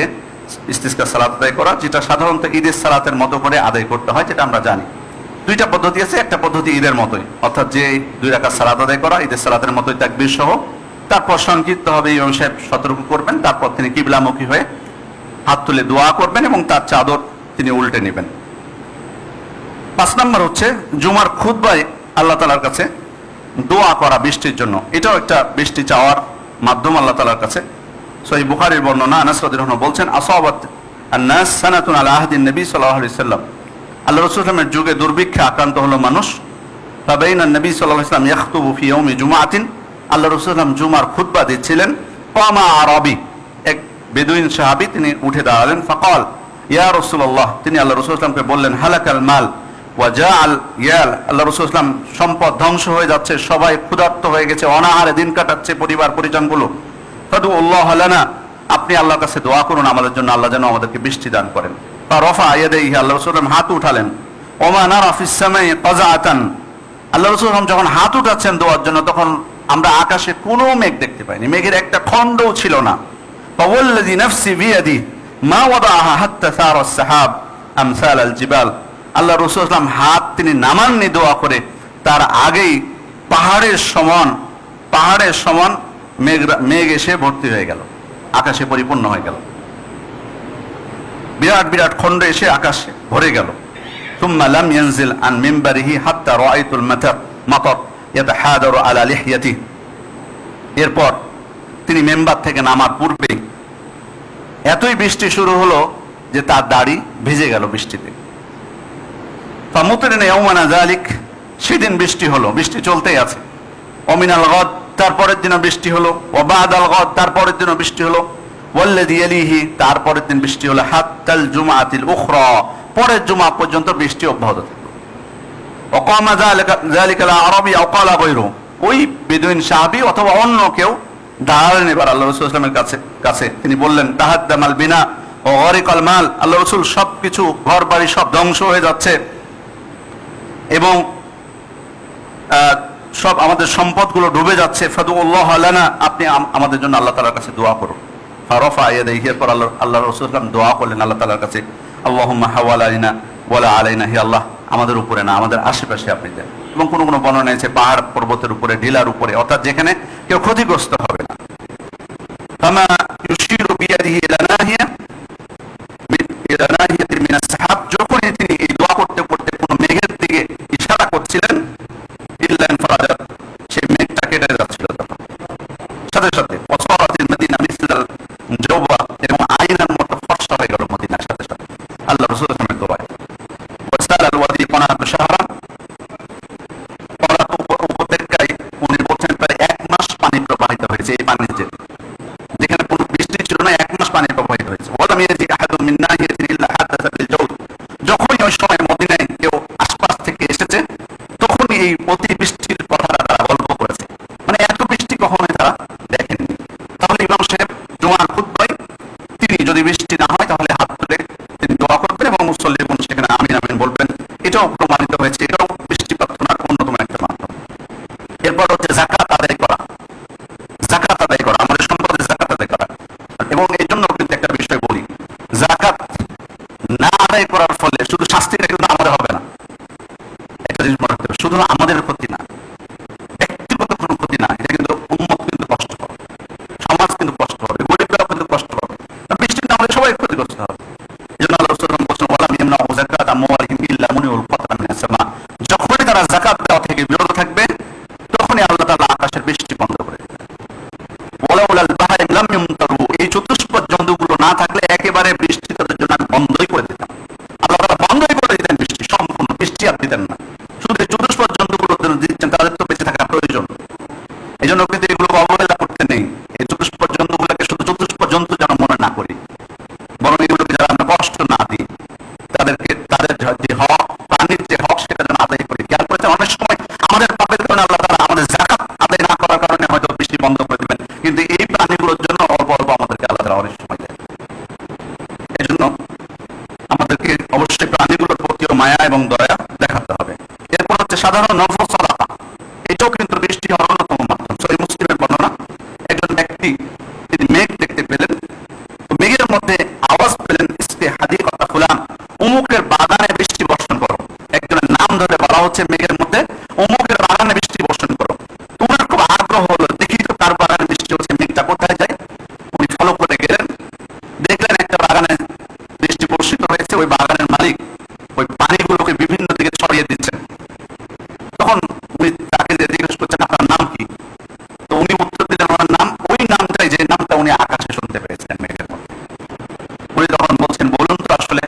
ইস্তিসকা সালাত আদায় করা, যেটা সাধারণত ঈদের সালাতের মতো করে আদায় করতে হয়, যেটা আমরা জানি। 2টা পদ্ধতি আছে, একটা পদ্ধতি ঈদের মতোই, অর্থাৎ যে 2 রাকাত সালাত আদায় করা ঈদের সালাতের মতোই তাকবীর সহ, তারপর সংক্ষিপ্ত হবে ইমাম সাহেব সতর্ক করবেন, তারপর তিনি কিবলামুখী হয়ে হাত তুলে দোয়া করবেন এবং তার চাদর তিনি উল্টে নেবেন। 5 নম্বর হচ্ছে জুমার খুতবায় আল্লাহ তাআলার কাছে দোয়া করা বৃষ্টির জন্য। এটাও একটা বৃষ্টি চাওয়ার মাধ্যম আল্লাহ তাআলার কাছে। সহিহ বুখারীর বর্ণনা, আনাস রাদিয়াল্লাহু আনহু বলছেন আসাবাত আন-নাস সানাতুন আলা আহদিন নবী সাল্লাল্লাহু আলাইহি ওয়াসাল্লাম, আল্লাহ রাসূল সাল্লাল্লাহু আলাইহি ওয়াসাল্লামের যুগে দুর্ভিক্ষে আক্রান্ত হলো মানুষ। ফাবাইনা নবী সাল্লাল্লাহু আলাইহি ওয়াসাল্লাম ইয়াখতুবু ফি ইয়াউমি জুমআতিন, আল্লাহ রাসূল সাল্লাল্লাহু আলাইহি ওয়াসাল্লাম জুমার খুতবা দিচ্ছিলেন। কামা আরাবী, এক বেদুইন সাহাবী তিনি উঠে দাঁড়ালেন। ফাকাল ইয়া রাসূলুল্লাহ, তিনি আল্লাহ রাসূল সাল্লাল্লাহু আলাইহি ওয়াসাল্লামকে বললেন হালাকাল মাল ওয়া জাআল ইয়াল, আল্লাহ রাসূল সাল্লাল্লাহু আলাইহি ওয়াসাল্লাম সম্পদ ধ্বংস হয়ে যাচ্ছে, সবাই ক্ষুধার্ত হয়ে গেছে, অনাহারে দিন কাটাচ্ছে পরিবার পরিজনগুলো। ফাদুল্লাহ লানা, আপনি আল্লাহর কাছে দোয়া করুন আমাদের জন্য, আল্লাহ যেন আমাদেরকে বৃষ্টি দান করেন। ফারাফা ইয়াদাইহি, আল্লাহ রাসূল সাল্লাল্লাহু আলাইহি ওয়াসাল্লাম হাত উঠালেন। ওমা নারা ফিস সামাই কাযাআতান, আল্লাহ রাসূল সাল্লাল্লাহু আলাইহি ওয়াসাল্লাম যখন হাত উঠাচ্ছেন দোয়ার জন্য, তখন আমরা আকাশে কোনো মেঘ দেখতে পাইনি, মেঘের একটা খণ্ডও ছিল না। ফাওয়াল্লাযী নাফসি বিয়াদি মা ওয়াদাআহা হাত্তা সারা আস-সাহাব আমসাল আল-জিবাল, আল্লাহ রাসূল সাল্লাল্লাহু আলাইহি ওয়াসাল্লাম হাত তিনি নামাননি দোয়া করে, তার আগেই পাহাড়ের সমান মেঘ এসে ভর্তি হয়ে গেল, আকাশে পরিপূর্ণ হয়ে গেল, বিরাট বিরাট খণ্ড এসে আকাশে ভরে গেল। সুম্মা লাম ইয়ানজিল আন মিম্বারিহি হাত্তা রাআইতুল মাতার ইয়াতাহাদারু আলা লিহইয়াতিহি, এরপর তিনি মেম্বার থেকে নামার পূর্বেই এতই বৃষ্টি শুরু হলো যে তার দাড়ি ভিজে গেল বৃষ্টিতে। ফামুতিরনা ইয়াওমানা যালিক, সেদিন বৃষ্টি হলো, বৃষ্টি চলতেই আছে। ওমিনাল গাদ, তারপরের দিনও বৃষ্টি হলো। ওয়া বাদাল গাদ, তারপরের দিনও বৃষ্টি হলো। ওয়াল্লাযী ইয়ালিহি, তারপরের দিন বৃষ্টি হলো। হাত্তাল জুমআতিল উখরা, পরের জুমা পর্যন্ত বৃষ্টি অব্যাহত থাকলো। ওয়াকামা যালিকা আল-আরাবী আও ক্বালা গায়রু, ওই বেদুইন সাহাবী অথবা অন্য কেউ দাঁড়ালেন এবার আল্লাহ রাসূল সাল্লাল্লাহু আলাইহি ওয়াসাল্লামের কাছে তিনি বললেন, তাহাদ্দামাল বিনা ও গরিকাল মাল, আল্লাহ রাসূল সবকিছু ঘর বাড়ি সব ধ্বংস হয়ে যাচ্ছে এবং সব আমাদের সম্পদগুলো ডুবে যাচ্ছে, ফাদুল্লাহ লানা, আপনি আমাদের জন্য আল্লাহ তাআলার কাছে দোয়া করুন। ফারাফা ইয়াদাইহি, এরপর আল্লাহ রাসূল সাল্লাল্লাহু দোয়া করলেন আল্লাহ তাআলার কাছে, আল্লাহুম্মা হাওয়ালাইনা ওয়ালা আলাইনা, হে আল্লাহ আমাদের উপরে না আমাদের আশেপাশে আপনি দেন। এবং কোনো কোনো বর্ণনা আছে পাহাড় পর্বতের উপরে, ঢিলার উপরে, অর্থাৎ যেখানে কেউ ক্ষতিগ্রস্ত হবে না। ফামা ইউশিরু বিয়াদিহি ইলা নাহিয়া ইলা নাহিয়াতিন মিনাস সাহাব, যখনই তিনি এই দোয়া করতে করতে কোনো মেঘের দিকে ইশারা করছিলেন, ইল্লা ইনফারাজাত, সেই মেঘটা কেটে যাচ্ছিল তখন সাথে সাথে, ওয়াসারাতিল মদিনা মিসলাল জাওবা, এবং আয়নার মতো ফর্সা হয়ে গেল মদিনার সাথে সাথে আল্লাহ রাসূলের সামনে দোয়ায়। ওয়াসালাল ওয়াদি কনাত শাহরান, উপত্যকায় উনি বলছেন প্রায় 1 মাস পানি প্রবাহিত হয়েছে, এই পানি যেখানে কোনো বৃষ্টি ছিল না 1 মাস পানি প্রবাহিত হয়েছে। ওয়ালাম ইয়াজি আহাদুম মিন নাহিয়াতিন ইল্লা হাদাসা বিল জাওদ, যখনই ওই সময় মদিনায় কেউ আশপাশ থেকে এসেছে তখনই এই অতিবৃষ্টির কথাটা তারা গল্প করেছে, মানে এত বৃষ্টি কখনোই তারা দেখেননি। তাহলে ইমাম সাহেব জুমার খুতবায় তিনি যদি বৃষ্টি না হয় তাহলে হাত তুলে তিনি দোয়া করবেন এবং মুসল্লিগণ সেখানে আমিন আমিন বলবেন, এটাও প্রমাণিত হয়েছে, এটাও বৃষ্টি প্রার্থনার অন্যতম একটা মাধ্যম। এরপর হচ্ছে যাকাত আদায় করা, যাকাত আদায় করা, আমাদের সম্পদের যাকাত আদায় করা। এবং এই জন্য কিন্তু একটা বিষয় বলি, যাকাত না আদায় করার ফলে শুধু শাস্তিটা কিন্তু আমাদের হবে না, একটা জিনিস মনে রাখতে হবে, শুধু আমাদের ক্ষতি না, ব্যক্তিগত কোনো ক্ষতি না, এটা কিন্তু উম্মত কিন্তু কষ্ট পাবে, সমাজ কিন্তু কষ্ট পাবে, গরিবরাও কিন্তু কষ্ট পাবে, বৃষ্টি না হলে সবাই ক্ষতিগ্রস্ত হবে। এই জন্য আল্লাহ রাসূল বলেছেন, ওয়ালাম ইয়ামনাউ যাকাত আমওয়ালিহিম ইল্লা মুনিউল কতরা মিনাস সামা, যখনই তারা যাকাত দেওয়া থেকে বিরত থাকবে তখনই আল্লাহ তাআলা আকাশের বৃষ্টি বন্ধ করে দেবেন। ওয়ালাউলাল বাহরিম লাম ইউমতারু, এই চতুষ্পদ জন্তুগুলো না থাকলে একেবারে বৃষ্টি তাদের জন্য বন্ধই করে দিতাম, আল্লাহ তাআলা বন্ধই করে দিতেন বৃষ্টি, সম্পূর্ণ বৃষ্টি আর দিতেন না, শুধু এই চতুষ্পদ জন্তুগুলো দিচ্ছেন, তাদের তো বেঁচে থাকা প্রয়োজন। এই জন্য কিন্তু এগুলোকে অবহেলা করতে নেই, এই চতুষ্পদ জন্তুগুলোকে শুধু চতুষ্পদ জন্তু যেন মনে না করি, বরং এগুলোকে যারা আমরা কষ্ট না দিই, তাদেরকে তাদের যে হক, প্রাণীর যে হক সেটা যেন আদায় করি। খেয়াল করেছেন অনেক সময় আমাদের পাপের কারণে আল্লাহ তাআলা আমাদের যাকাত আদায় না করার কারণে হয়তো বৃষ্টি বন্ধ করে দিবেন, কিন্তু এই প্রাণীগুলোর জন্য অল্প অল্প আমাদেরকে আল্লাহ তাআলা অনেক সময় দেয়। এই জন্য আমাদেরকে অবশ্যই প্রাণীগুলোর প্রতিও মায়া এবং দয়া দেখাতে হবে। এরপর হচ্ছে সাধারণ নফল সাদাকা, এটাও কিন্তু বৃষ্টি হওয়ার অন্যতম মাধ্যম। সহিহ মুসলিমের বর্ণনা, একজন ব্যক্তি তিনি মেঘ দেখতে পেলেন, তো মেঘের মধ্যে আওয়াজ পেলেন, ইসকে হাদিকাতা ফুলান, অমুকের বাগানে বৃষ্টি বর্ষণ করো। একজনের নাম ধরে বলা হচ্ছে মেঘের মধ্যে, অমুকের বাগানে বৃষ্টি বর্ষণ করো। তোমার খুব আগ্রহ হলো, দেখি তো তার বাগানে বৃষ্টি হচ্ছে, মেঘটা কোথায় যায়। উনি ফলো করে গেলেন, দেখলেন একটা বাগানে বৃষ্টি বর্ষিত হয়েছে, ওই বাগানের মালিক ওই পানিগুলোকে বিভিন্ন দিকে ছড়িয়ে দিচ্ছেন। তখন উনি তাকে জিজ্ঞেস করছেন, আপনার নাম কি? তো উনি উত্তর দিলেন, আমার নাম ওই নামটাই যে নামটা উনি আকাশে শুনতে পেয়েছেন মেঘের মধ্যে। উনি তখন বলছেন, বলুন তো আসলে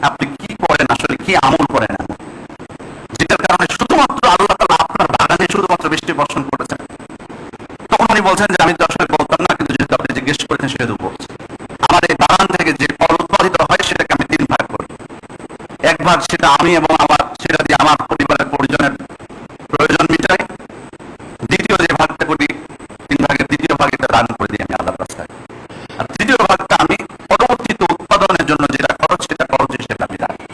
আপনি কি করেন, আসলে কি আমল করেন এমন যেটার কারণে শুধুমাত্র আল্লাহ তাআলা আপনার বাগানে শুধুমাত্র বৃষ্টি বর্ষণ করেছেন? তখন উনি বলছেন যে আমি তো আসলে বলতাম না, কিন্তু যেহেতু আপনি জিজ্ঞেস করেছেন সেহেতু বলছি। আমার এই বাগান থেকে যে ফল উৎপাদিত হয় সেটাকে আমি 3 ভাগ করি, 1 ভাগ সেটা আমি এবং আমার, সেটা দিয়ে আমার পরিবারের পরিজনের প্রয়োজন মিটাই, দ্বিতীয় যে ভাগটা করি 3 ভাগের 2য় ভাগ এটা দান করে দিই আমি আল্লাহর রাস্তায়, আর 3য় ভাগটা আমি পরবর্তীতে উৎপাদনের জন্য যেটা খরচ সেটা খরচ হিসেবে আমি রাখি।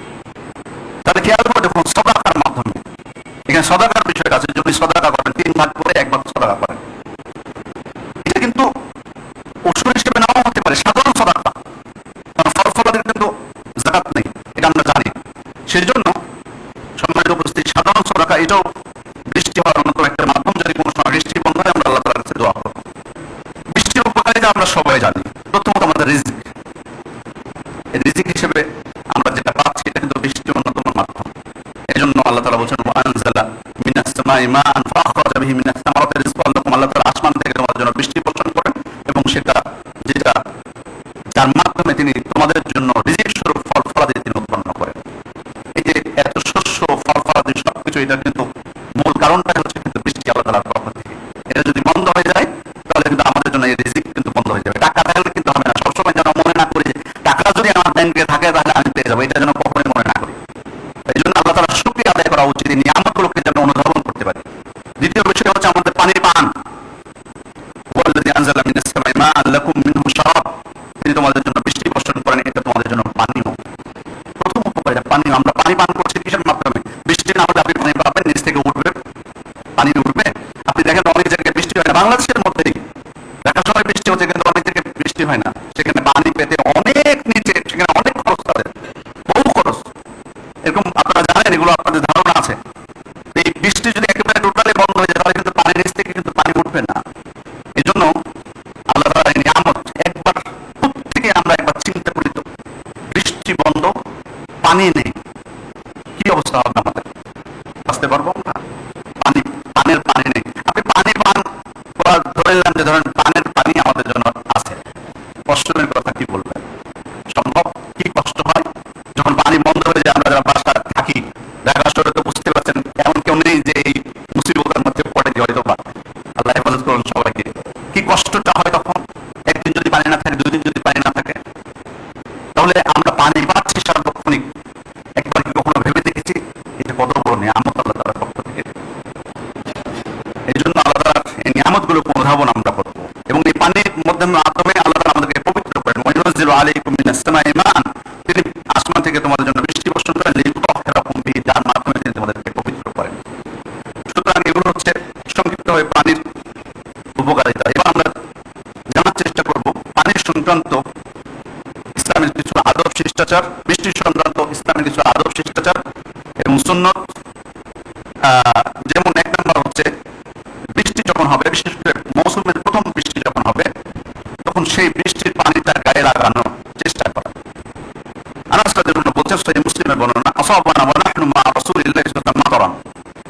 তাহলে খেয়াল করে দেখুন, সদাকার মাধ্যমে, এখানে সদাকার বিষয় আছে, যদি সদাকা করেন 3 ভাগ করে 1 ভাগ সদাকা করেন, এটা কিন্তু ওষুধ হিসেবে নেওয়া হতে পারে, সাধারণ সদাকা, কারণ ফলফলাদের কিন্তু যাকাত নেই, এটা আমরা জানি। সেই জন্য সম্মানিত উপস্থিতি, সাধারণ সদাকা এটাও বৃষ্টি হওয়ার অন্যতম একটা মাধ্যম। যদি কোনো সময় বৃষ্টি বন্ধ হয় আমরা আল্লাহ তাআলার কাছে দোয়া করব। বৃষ্টির উপকারিতা আমরা সবাই জানি, প্রথমত আমাদের রিজিক, এই রিজিক হিসেবে আমরা যেটা পাচ্ছি এটা কিন্তু বৃষ্টির অন্যতম মাধ্যম। এই জন্য আল্লাহ তাআলা বলছেন, ওয়া আনজালা মিনাস সামাই মাআন ফাখরাজা বিহি মিনাস সামারাতি রিজকান লাকুম, আল্লাহ তাআলা আসমান থেকে তোমাদের জন্য বৃষ্টি বর্ষণ করেন এবং সেটা যেটা যার মাধ্যমে তিনি তোমাদের জন্য রিজিক স্বরূপ ফল ফলাদি তিনি উৎপন্ন করেন। এই যে এত শস্য ফল ফলাদি সবকিছু, এটা কিন্তু মূল কারণটাই হচ্ছে কিন্তু বৃষ্টি আল্লাহ তাআলার পক্ষ থেকে। এটা যদি বন্ধ হয়ে যায় তাহলে কিন্তু আমাদের জন্য এই রিজিক কিন্তু বন্ধ হয়ে যাবে। টাকা থাকলে কিন্তু হবে না, সবসময় যেন মনে না করি যে টাকা যদি আমার ব্যাংকে থাকে তাহলে আমি পেয়ে যাবো, এটা যেন কখনোই মনে না করি। এই জন্য আল্লাহ তাআলার শুকরিয়া আদায় করা উচিত, এই নিয়ামতগুলোকে যেন অনুধাবন করতে পারি। দ্বিতীয় বিষয় হচ্ছে আমাদের পানির পান, ওয়াল্লাযী আনজালা মিন পানি, আমরা পানি পান করছি কিসের মাধ্যমে? বৃষ্টি না হলে আপনি পানি পাবেন, নিচ থেকে উঠবে, পানি উঠবে। আপনি দেখেন অনেক জায়গায় বৃষ্টি হয় না, বাংলাদেশের মধ্যেই দেখার সময় বৃষ্টি হচ্ছে, কিন্তু অনেক জায়গায় বৃষ্টি হয় না। সেখানে পানি পেতে অনেক নিচে, সেখানে অনেক খরচ, তাদের বহু খরচ। এরকম আপনারা জানেন, এগুলো আপনাদের ধারণা আছে। এই বৃষ্টি যদি একেবারে টোটালি বন্ধ হয়ে যায়, তাহলে কিন্তু পানির নিচ থেকে কিন্তু পানি উঠবে না। এই জন্য আল্লাহ তাআলার এই নিয়ামত একবার প্রত্যেকে আমরা একবার চিন্তা করি তো, বৃষ্টি বন্ধ, পানি নেই, কি অবস্থা হবে আমাদের? বাঁচতে পারবো না? পানি, পানির পানি নেই। আপনি পানি পান করা ধরে নিলাম যে ধরেন পানির পানি আমাদের জন্য আছে, কষ্টের কথা কি বলবেন? সম্ভব? কি কষ্ট হয় যখন পানি বন্ধ হয়ে যায়। আমরা যারা বাসায় থাকি, ঢাকা শহরে তো বুঝতে পারছেন, এমন কেউ নেই যে এই মুসিবতের মধ্যে পড়ে যে হয়তো বা, আল্লাহ হেফাজত করুন সবাইকে। কি কষ্টটা হয় তখন, একদিন যদি পানি না থাকে, 2 দিন যদি পানি না থাকে। তাহলে আমরা পানি পাচ্ছি সার্বক্ষণিক, একবার কি কখনো ভেবে দেখেছি এটা কত বড় নিয়ামত আল্লাহ তাআলার পক্ষ থেকে? এই জন্য আল্লাহ তাআলার এই নিয়ামতগুলো অনুধাবন আমরা করবো, এবং এই পানির মাধ্যমে আল্লাহ তাআলা আমাদেরকে পবিত্র করেন। ওয়ায়ুনাজ্জিলু আলাইকুম মিনাস সামাই মাআন, তিনি আসমান থেকে তোমাদের জন্য বৃষ্টি বর্ষণ করেন, লিতুতাহহিরাকুম বিহি, যার মাধ্যমে তিনি তোমাদেরকে পবিত্র করেন। সুতরাং এগুলো হচ্ছে সংক্ষিপ্ত হয়ে পানির উপকারিতা। এবার আমরা জানার চেষ্টা করব পানির সংক্রান্ত ইসলামের কিছু আদব শিষ্টাচার, বৃষ্টি সংক্রান্ত ইসলামের কিছু আদব শিষ্টাচার এবং সুন্নত। যেমন 1 নম্বর হচ্ছে, বৃষ্টি যখন হবে, বিশেষ করে মৌসুমের প্রথম বৃষ্টি যখন হবে, তখন সেই বৃষ্টির পানিটা গায়ে লাগানোর চেষ্টা করা। আনাস রাদিয়াল্লাহু আনহু বলছেন, সহিহ মুসলিমের বর্ণনা, আসাবানা ওয়া নাহনু মা রাসূলিল্লাহি সাল্লাল্লাহু আলাইহি ওয়াসাল্লাম মাতারান,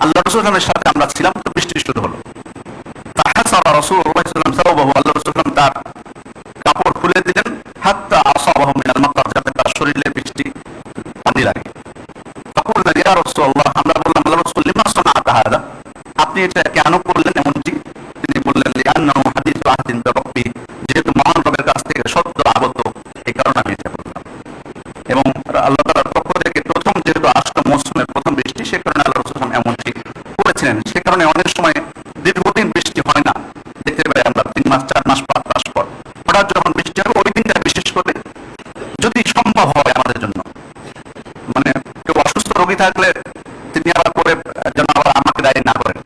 আল্লাহ রাসূলের সাথে আমরা ছিলাম, তো বৃষ্টি শুরু হলো। ফাহাসারা রাসূলুল্লাহ সাল্লাল্লাহু আলাইহি ওয়াসাল্লাম সাওবাহু, আল্লাহ রাসূল তার কাপড় খুলে দিলেন, হাত্তা আসাবাহু মিনাল মাতার, যাতে তার শরীরে বৃষ্টি পানি লাগে। ফাকুলনা ইয়া রাসূলুল্লাহ, আমরা বললাম আল্লাহ রাসূল, লিমা সানাআতা হাযা, আপনি এটা কেন করলেন এমনটি? তিনি বললেন, লিআন্নাহু হাদিসু আহদিন বিরাব্বি, যেহেতু মহান রবের কাছ থেকে সত্য আগত, এই কারণে আমি এটা বললাম। এবং আল্লাহ তাআলার পক্ষ থেকে প্রথম যেহেতু আসলো মৌসুমের প্রথম বৃষ্টি, সে কারণে আল্লাহ রাসূল এমনটি করেছিলেন। সে কারণে অনেক সময় দীর্ঘদিন বৃষ্টি হয় না, দেখতে পাই আমরা 3 মাস 4 মাস 5 মাস পর হঠাৎ যখন বৃষ্টি হবে, ওই দিনটা বিশেষ করে যদি সম্ভব হয় আমাদের জন্য, মানে কেউ অসুস্থ রোগী থাকলে তিনি আবার করে যেন আবার আমাকে দায়ী না করেন।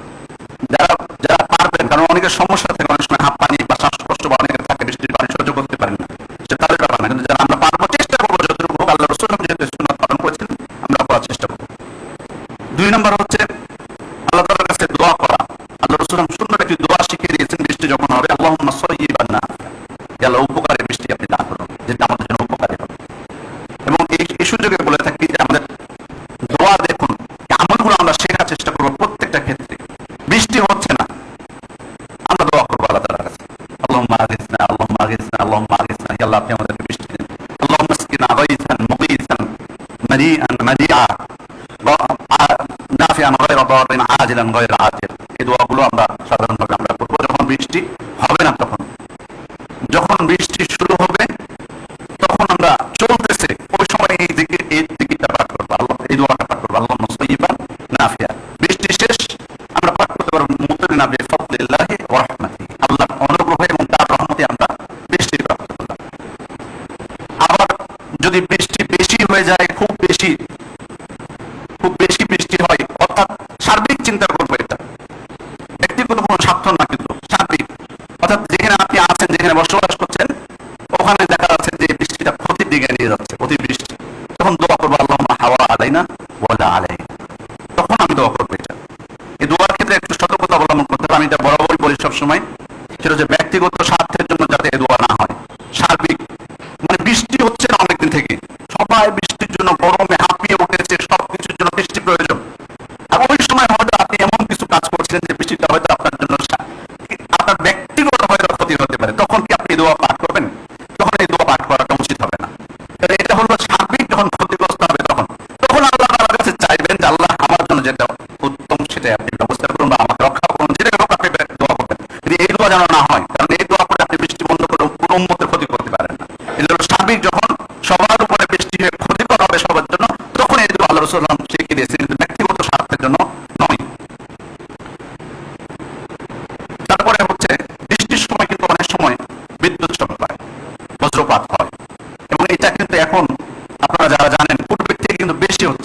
যারা যারা পারবেন, কারণ অনেকের সমস্যা থাকে, অনেক সময় হাঁপ পানি বা শ্বাসকষ্ট বা অনেকের থাকে, বৃষ্টির পানি সহ্য করতে পারেন না, সে তাদের ব্যাপার না। কিন্তু যারা আমরা পারবো, চেষ্টা করবো যতটুকু হোক, আল্লাহ রাসূল যেহেতু সুন্নাত পালন করেছেন, আমরা করার চেষ্টা করবো। 2 নম্বর হচ্ছে আল্লাহ তাআলার কাছে দোয়া করা। আল্লাহ রাসূল সুন্নাত একটি দোয়া শিখিয়ে দিয়েছেন বৃষ্টি যখন হবে, আল্লাহুম্মা সায়্যিবান নাফিআ, আল্লাহ উপকারী বৃষ্টি আপনি দান করুন, যেটা আমাদের জন্য উপকারী হবে। এবং এই সুযোগে বলে থাকি যে আমাদের দোয়া দেখুন, আমলগুলো আমরা শেখার চেষ্টা করবো প্রত্যেকটা ক্ষেত্রে। বৃষ্টি হচ্ছে না, আমরা দোয়া করবো আল্লাহ তাআলার কাছে, আল্লাহুম্মা আগিসনা, আল্লাহুম্মা আগিসনা, আল্লাহুম্মা আগিসনা, হে আল্লাহ আপনি আমাদেরকে বৃষ্টি দিন। আল্লাহুম্মা আসকিনা গায়সান মুগীসান মারিআন মাদিআ নাফিআন গায়রা দারিন আজিলান গায়রা আজিল। এই দোয়াগুলো আমরা সাধারণভাবে আমরা করবো যখন বৃষ্টি হবে না। তখন যখন বৃষ্টি শুরু হবে, তখন আমরা চলতেছে ওই সময় এই জিকিরটা পাঠ করবো, আল্লাহ এই দোয়াটা পাঠ করবো, আল্লাহুম্মা সায়্যিবান নাফিআ। বৃষ্টি শেষ আমরা পাঠ করতে পারবো, মুতিরনা বিফাদলিল্লাহি ওয়া রাহমাতিহি, আল্লাহর অনুগ্রহ এবং তার রহমতে আমরা বৃষ্টি প্রাপ্ত করলাম। আবার যদি বৃষ্টি বেশি হয়ে যায়, খুব বেশি বৃষ্টি হয়, অর্থাৎ সার্বিক চিন্তা করবো, এটা ব্যক্তিগত কোনো স্বার্থ না, কিন্তু সার্বিক, অর্থাৎ যেখানে আপনি আছেন, যেখানে বসবাস করছেন, ওখানে দেখা যাচ্ছে যে বৃষ্টিটা ক্ষতির দিকে নিয়ে যাচ্ছে, অতিবৃষ্টি, তখন দোয়া করবো আল্লাহুম্মা হাওয়া আলাইনা ওয়া লা আলাইনা, তখন আমি দোয়া করবো। এটা এই দোয়ার ক্ষেত্রে একটু সতর্কতা অবলম্বন করতে হবে। আমি এটা বরাবরই বলি সবসময়, সেটা হচ্ছে ব্যক্তিগত স্বার্থের জন্য যাতে এই দোয়া না হয়। সার্বিক, মানে বৃষ্টি হচ্ছে না অনেকদিন থেকে, সবাই বৃষ্টির জন্য গরমে হাঁপিয়ে উঠেছে, সবকিছুর জন্য বৃষ্টি প্রয়োজন। আর ওই সময় হয়তো আপনি এমন কিছু কাজ করছিলেন যে বৃষ্টিটা হয়তো আপনার জন্য, আপনার ব্যক্তিগত হয়তো ক্ষতি হতে পারে, তখন কি আপনি দোয়া পাঠ করবেন? তখন এই দোয়া পাঠ করাটা উচিত হবে না। এটা হলো সার্বিক, যখন ক্ষতিগ্রস্ত হবে তখন আল্লাহ তাআলার কাছে চাইবেন যে আল্লাহ আমার জন্য যেটা উত্তম সেটাই আপনি ব্যবস্থা করুন বা আমাকে রক্ষা করুন, যেটা হোক আপনি দোয়া করবেন। কিন্তু এই দোয়া যেন না হয়, কারণ এই দোয়া করে আপনি বৃষ্টি বন্ধ করে পুরো উম্মতের ক্ষতি করতে পারেন না। এটা হলো সার্বিক, যখন সবার উপরে বৃষ্টি হয়ে ক্ষতিকর হবে সবার জন্য, তখন এই দোয়া আল্লাহ রাসূল শিখিয়ে দিয়েছেন, কিন্তু ব্যক্তিগত স্বার্থের জন্য নয়। তারপরে হচ্ছে বৃষ্টির সময় কিন্তু অনেক সময় বিদ্যুৎ চমক হয়, বজ্রপাত হয়, এবং এটা কিন্তু এখন আপনারা যারা জানেন পূর্বের থেকে কিন্তু বেশি হচ্ছে।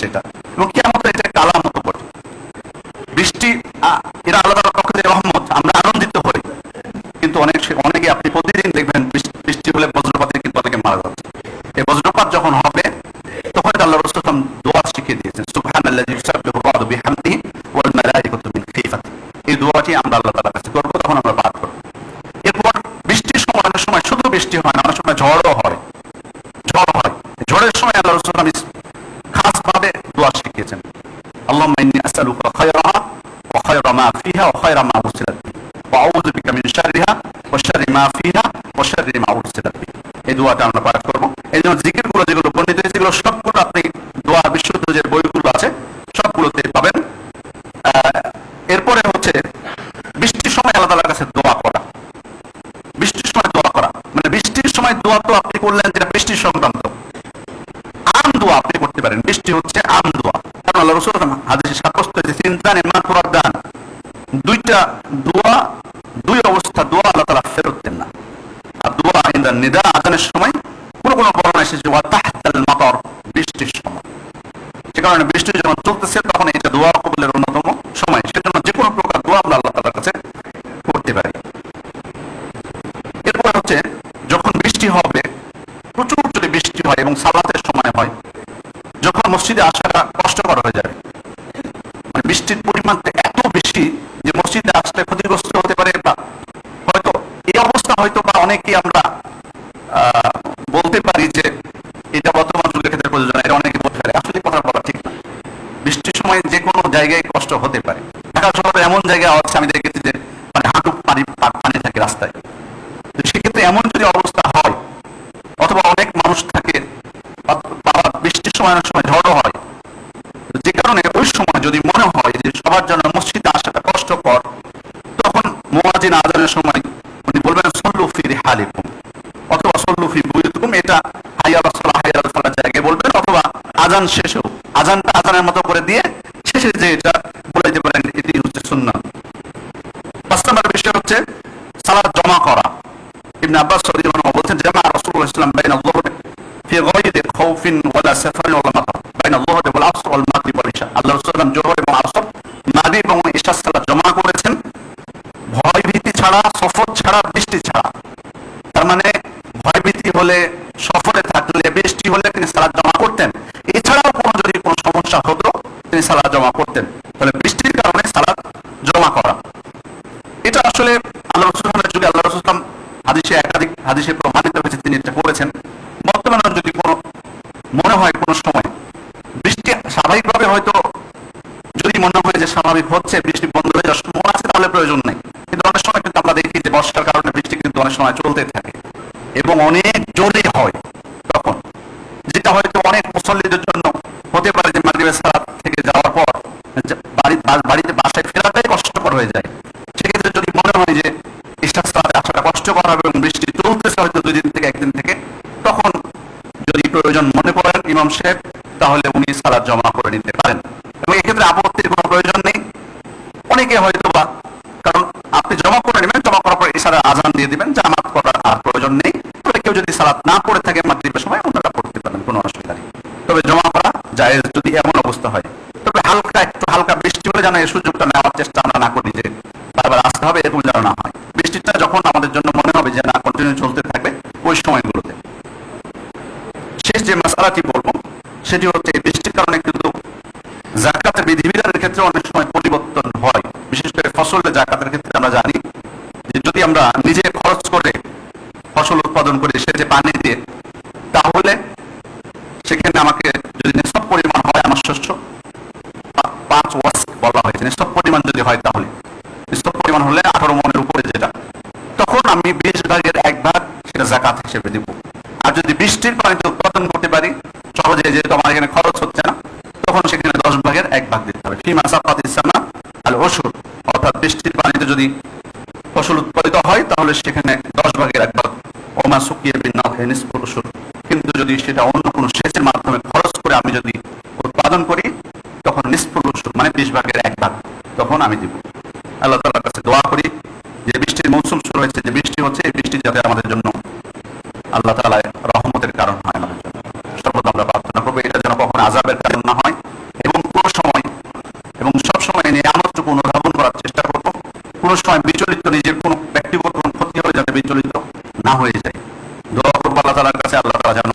দোয়াটি আমরা আল্লাহ তাআলার কাছে করবো, তখন আমরা পাঠ করবো। এরপর বৃষ্টির সময় অনেক সময় শুধু বৃষ্টি হয় না, অনেক সময় ঝড়ও হয়। ঝড়ের সময় আল্লাহ রাসূল খাস ভাবে দোয়া শিখিয়েছেন, আল্লাহুম্মা ইন্নী আসআলুকা খায়রাহা ওয়া খায়রা মা ফিহা ওয়া খায়রা মা উরসিলাত বিহি ওয়া আউযু বিকা মিন শাররিহা ওয়া শাররি মা ফিহা ওয়া শাররি মা উরসিলাত বিহি। এই দোয়াটা আমরা পাঠ করবো। এই জন্য জিকিরগুলো যেগুলো বর্ণিত হয়েছে এগুলো সবগুলো আপনি দোয়া বিশুদ্ধ যে বইগুলো আছে সবগুলোতে পাবেন। এরপরে হচ্ছে বৃষ্টির সময় আল্লাহ তাআলার কাছে দোয়া করা। বৃষ্টির সময় দোয়া করা মানে বৃষ্টির সময় দোয়া তো আপনি করলেন যেটা বৃষ্টির সংক্রান্ত, আম দোয়া আপনি করতে পারেন। বৃষ্টি হচ্ছে আম দোয়া, কারণ আল্লাহ রাসূল হাদিসে সাব্যস্ত হয়েছে সিনতানে মা তুরাদ্দান, দুইটা দোয়া, দুই অবস্থা দোয়া আল্লাহ তাআলা ফেরত দেন না। আর দোয়া ইনদা নিদা, আযানের সময়, কোন কোন বর্ণনা এসেছে ওয়া তাহতাল মাতর, বৃষ্টির সময়। সে কারণে বৃষ্টি যখন চলতেছে তখন এটা দোয়া কবুলের অন্যতম সময়। সেজন্য যে কোনো প্রকার দোয়া আমরা আল্লাহ তাআলার কাছে করতে পারি। এরপর হচ্ছে যখন বৃষ্টি হবে, প্রচুর যদি বৃষ্টি হয় এবং সালাতের সময় হয়, যখন মসজিদে আসাটা কষ্টকর হয়ে যায়, মানে বৃষ্টির পরিমাণ এত বেশি যে মসজিদে আসলে ক্ষতিগ্রস্ত হতে পারে, বা হয়তো এই অবস্থা হয়তো বা অনেকেই আমরা বলতে পারি যে এটা বর্তমান যুগের ক্ষেত্রে প্রয়োজন, এটা অনেকে বলতে পারে, আসলে কথা বলা ঠিক না। বৃষ্টির সময় যে কোনো জায়গায় কষ্ট হতে পারে। ঢাকা শহরে এমন জায়গা আছে আমি দেখেছি যে মানে হাঁটু পানি থাকে রাস্তায়। সেক্ষেত্রে এমন যদি অবস্থা হয়, অথবা অনেক মানুষ থাকে, বৃষ্টির সময় অনেক সময় ঝড়ও হয়, যে কারণে ওই সময় যদি মনে হয় যে সবার জন্য মসজিদে আসাটা কষ্টকর, তখন মুয়াজ্জিন আযানের সময় উনি বলবেন সল্লু ফি রিহালিকুম অথবা সল্লু ফি বুয়ুতিকুম, এটা হাইয়া আলাস সালাহ হাইয়া আলাস ফালাহ জায়গায় বলবেন, অথবা আযান শেষেও আযানটা আযানের মতো করে দিয়ে শেষে যে এটা বলে দিতে পারেন, এটি হচ্ছে সুন্নাহ। ৫ নম্বর বিষয় হচ্ছে সালাত জমা করা। ইবনে আব্বাস রাদিয়াল্লাহু আনহু বলেন, জামা রাসূলুল্লাহ সাল্লাল্লাহু আলাইহি ওয়াসাল্লাম বাইনা যুহরি ফি গায়রি খাউফিন ওয়ালা সাফারিন ওয়ালা মাতার, বাইনা যুহরি ওয়াল আসর ওয়াল মাগরিব ওয়াল ইশা। আল্লাহ রাসূল সাল্লাল্লাহু আলাইহি ওয়াসাল্লাম যোহর এবং আসর, মাগরিব এবং ইশা সালাত জমা করেছেন, ভয় ভীতি ছাড়া, সফর ছাড়া, বৃষ্টি ছাড়া। তার মানে ভয় ভীতি হলে, সফরে থাকলে, বৃষ্টি হলে তিনি সালাত জমা করতেন। এছাড়াও যদি কোনো সমস্যা হতো তিনি সালাত জমা করতেন। তাহলে বৃষ্টির কারণে সালাত জমা করা, এটা আসলে আল্লাহ রাসূলের যুগে আল্লাহ রাসূল হাদিসে একাধিক হাদিসে প্রমাণিত হয়েছে, তিনি এটা করেছেন। বর্তমানে যদি কোনো মনে হয় কোনো সময় বৃষ্টি স্বাভাবিকভাবে হয়তো যদি মনে হয় যে স্বাভাবিক হচ্ছে, বৃষ্টি বন্ধ হয়ে যাওয়ার সম্ভাবনা আছে, তাহলে প্রয়োজন নেই। কিন্তু অনেক সময় কিন্তু আমরা দেখি যে বর্ষার কারণে বৃষ্টি কিন্তু অনেক সময় চলতে থাকে এবং অনেক জোরে হয়, তখন যেটা হয়তো অনেক মুসল্লিদের জন্য হতে পারে যে মাগরিবের সালাত থেকে যাওয়ার পর বাড়িতে বাসায় ফেরাটাই কষ্টকর হয়ে যায়। সেক্ষেত্রে যদি মনে হয় যে ইশার সালাতে আসাটা কষ্টকর হবে এবং বৃষ্টি চলতেছে হয়তো 2 দিন থেকে 1 দিন থেকে, তখন যদি প্রয়োজন মনে করেন ইমাম সাহেব, তাহলে উনি সালাত জমা করে নিতে পারেন এবং এক্ষেত্রে আপত্তির কোনো প্রয়োজন নেই। অনেকে হয়তো বা, কারণ আপনি জমা করে নেবেন, জমা করার পর ইশারা আযান দিয়ে দিবেন, জামাত করার আর প্রয়োজন নেই। তবে কেউ যদি সালাত না পড়ে থাকে মাগরিবের সময়, ওনারা পড়তে পারেন, কোনো অসুবিধা নেই। তবে জমা করা জায়েজ যদি এমন অবস্থা হয়। তবে একটু হালকা বৃষ্টি হলে যেন এই সুযোগটা নেওয়ার চেষ্টা আমরা না করি যে বারবার আসতে হবে, এরকম যেন না হয়। বৃষ্টিটা যখন আমাদের জন্য মনে হবে যে না কন্টিনিউ চলতে থাকবে, ওই সময়গুলোতে। শেষ যে মাসআলাটি বলবো সেটি হচ্ছে, বৃষ্টির কারণে কিন্তু যাকাতের বিধিবিধানের ক্ষেত্রে অনেক সময় পরিবর্তন হয়। বিশেষ করে ফসলের যাকাতের ক্ষেত্রে আমরা জানি যে যদি আমরা নিজে খরচ করে ফসল উৎপাদন করি সেচে পানি দিয়ে, তাহলে সেখানে আমাকে যদি নিসব পরিমাণ হয়, আমার শস্য 5 ওয়াস্ক বলা হয়েছে, নিসব পরিমাণ যদি হয়, তাহলে নিসব পরিমাণ হলে 18 মণের উপরে যেটা, তখন আমি 20 ভাগের 1 ভাগ সেটা যাকাত হিসেবে দিব। আর যদি বৃষ্টির পানিতে উৎপাদন করতে পারি সহজে, যেহেতু আমার এখানে খরচ হচ্ছে না, তখন সেখানে 10 ভাগের 1 ভাগ দিতে হবে। ফিমা সাকাতিস সামা আল উশুর, অর্থাৎ বৃষ্টির পানিতে যদি ফসল উৎপাদিত হয় তাহলে সেখানে 10 ভাগের 1 ভাগ, ওমা সুকিয়া বিন নাহি নিসফুল উশুর। কিন্তু যদি সেটা অন্য কোনো সেচের মাধ্যমে খরচ করে আমি যদি উৎপাদন করি, তখন নিসফুল উশুর মানে 20 ভাগের 1 ভাগ তখন আমি দিব। আল্লাহ তাআলার কাছে দোয়া করি যে বৃষ্টির মৌসুম শুরু হয়েছে, যে বৃষ্টি হচ্ছে, এই বৃষ্টি যাতে আমাদের জন্য আল্লাহ তাআলা রহমতের কারণ হয় আমাদের জন্য। সর্বদা আমরা প্রার্থনা করবো এটা যেন কখনো আযাবের কারণ না হয়, এবং কোনো সময় এবং সব সময় নিয়ামতটুকু অনুধাবন করার চেষ্টা করবো। কোনো সময় বিচলিত, নিজের কোনো ব্যক্তিগত কোনো ক্ষতি হলে যাতে বিচলিত না হয়ে যায়। দোয়া করবো আল্লাহ তাআলার কাছে, আল্লাহ তাআলা যেন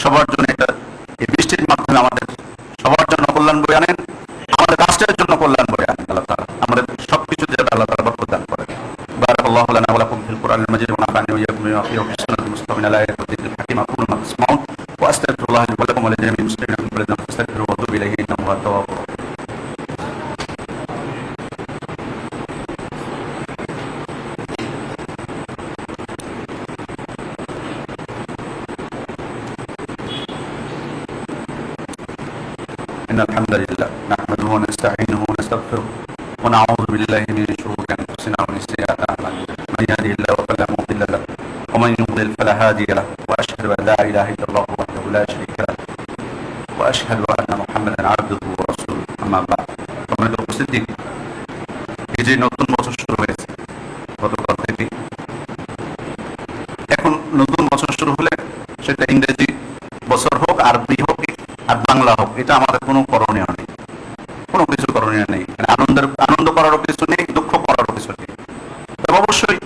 সবার জন্য এই বৃষ্টির মাধ্যমে আমাদের সবার জন্য কল্যাণ বয়ে আনেন, আমাদের রাষ্ট্রের জন্য কল্যাণ বয়ে আনেন। আল্লাহ তাআলা আমাদের সবকিছু إن الحمد لله نحمده ونستعينه ونستغفره ونعوذ بالله من شرور أنفسنا ومن سيئات أعمالنا من يهده الله فلا مضل له ومن يضلل فلا هادي له وأشهد أن لا إله إلا الله وحده لا شريك له وأشهد أن محمدا عبده ورسوله أما بعد সম্মানিত উপস্থিতি এই যে নতুন বছর শুরু হয়েছে গতকাল থেকে এখন নতুন বছর শুরু হলে সেটা ইংরেজি বছর হোক আরবি হোক আর বাংলা হোক এটা আমাদের কোনো করণীয় নেই কোনো কিছু করণীয় নেই আনন্দ করারও কিছু নেই দুঃখ করারও কিছু নেই তবে অবশ্যই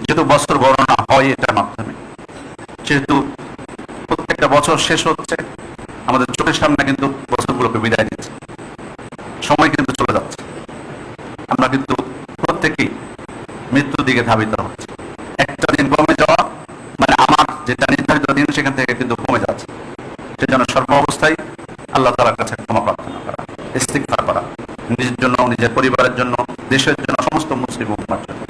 যেহেতু বছর গণনা হয় এটার মাধ্যমে যেহেতু প্রত্যেকটা বছর শেষ হচ্ছে আমাদের চোখের সামনে কিন্তু বছরগুলোকে বিদায় দিচ্ছে সময় কিন্তু চলে যাচ্ছে আমরা কিন্তু প্রত্যেকেই মৃত্যুর দিকে ধাবিত হচ্ছে একটা দিন কমে যাওয়া মানে আমার যেটা নির্ধারিত দিন সেখান থেকে কিন্তু কমে যাচ্ছে সেজন্য সর্ব অবস্থায় আল্লাহ তাআলার কাছে ক্ষমা প্রার্থনা করা ইস্তিগফার করা নিজের জন্য নিজের পরিবারের জন্য দেশের জন্য সমস্ত মুসলিম উম্মার জন্য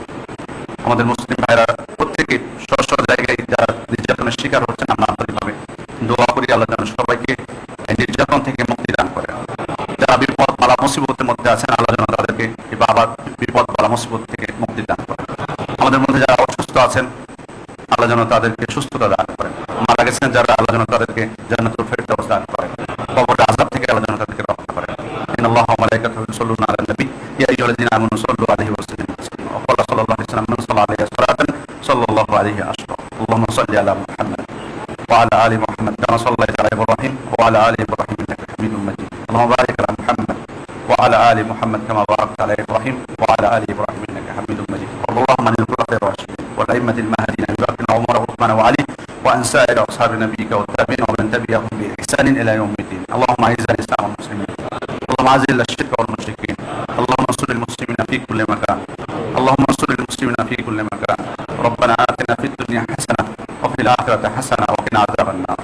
আমাদের মুসলিম ভাইরা প্রত্যেকে স্ব জায়গায় যারা নির্যাতনের শিকার হচ্ছেন আমরা আন্তরিকভাবে দোয়া করি আল্লাহ যেন সবাইকে এই নির্যাতন থেকে মুক্তি দান করে যারা বিপদ বালা মুসিবতের মধ্যে আছেন আল্লাহ যেন তাদেরকে বাবার বিপদ বালা মুসিবত থেকে মুক্তি দান করে আমাদের মধ্যে যারা অসুস্থ আছেন আল্লাহ যেন তাদেরকে সুস্থতা দান করেন মারা গেছেন যারা আল্লাহ যেন তাদেরকে জান্নাতুল ফেরদাউস দান করেন কবরের আযাব থেকে আল্লাহ যেন তাদেরকে রক্ষা করেন ইন্নাল্লাহা ওয়া মালাইকাতুহু ইউসাল্লুনা আলান নবী ইয়া আইয়ুহাল্লাযীনা আমানু সাল্লু আলাইহি ওয়া সাল্লিমু তাসলিমা ওয়া ক্বালা সাল্লাল্লাহু আলাইহি ওয়াসাল্লাম মান সাল্লা আলাইহি সালাতান সাল্লাল্লাহু আলাইহি আশরা আল্লাহুম্মা সাল্লি আলা মুহাম্মাদ ওয়া আলা আলি মুহাম্মাদ কামা সাল্লাইতা আলা ইব্রাহিম ওয়া আলা আলি ইব্রাহিম ইন্নাকা হামিদুম মাজিদ আল্লাহুম্মা বারিক আলা মুহাম্মাদ ওয়া আলা আলি মুহাম্মাদ কামা বারাকতা আলা ইব্রাহিম ওয়া আলা আলি ইব্রাহিম ইন্নাকা হামিদুম মাজিদ اللهم عن الخلفاء الراشدين والأئمة المهديين أبي بكر وعمر وعثمان وعلي وعن سائر أصحاب نبيك والتابعين ومن تبعهم بإحسان إلى يوم الدين اللهم أعز الإسلام والمسلمين اللهم أذل الشرك والمشركين اللهم انصر المسلمين في كل مكان اللهم انصر المسلمين في كل مكان ربنا آتنا في الدنيا حسنة وفي الآخرة حسنة وقنا عذاب النار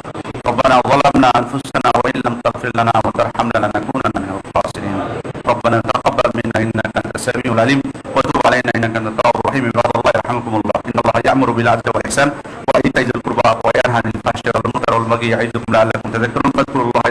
ربنا ظلمنا أنفسنا وإن لم تغفر لنا وترحمنا لنكونن من الخاسرين ربنا تقبل منا إنك أنت السميع العليم وتب علينا إنك أنت التواب الرحيم عباد الله يرحمكم الله إن الله يأمر بالعدل والإحسان وإيتاء ذي القربى وينهى عن الفحشاء والمنكر والبغي يعظكم لعلكم تذكرون فاذكروا الله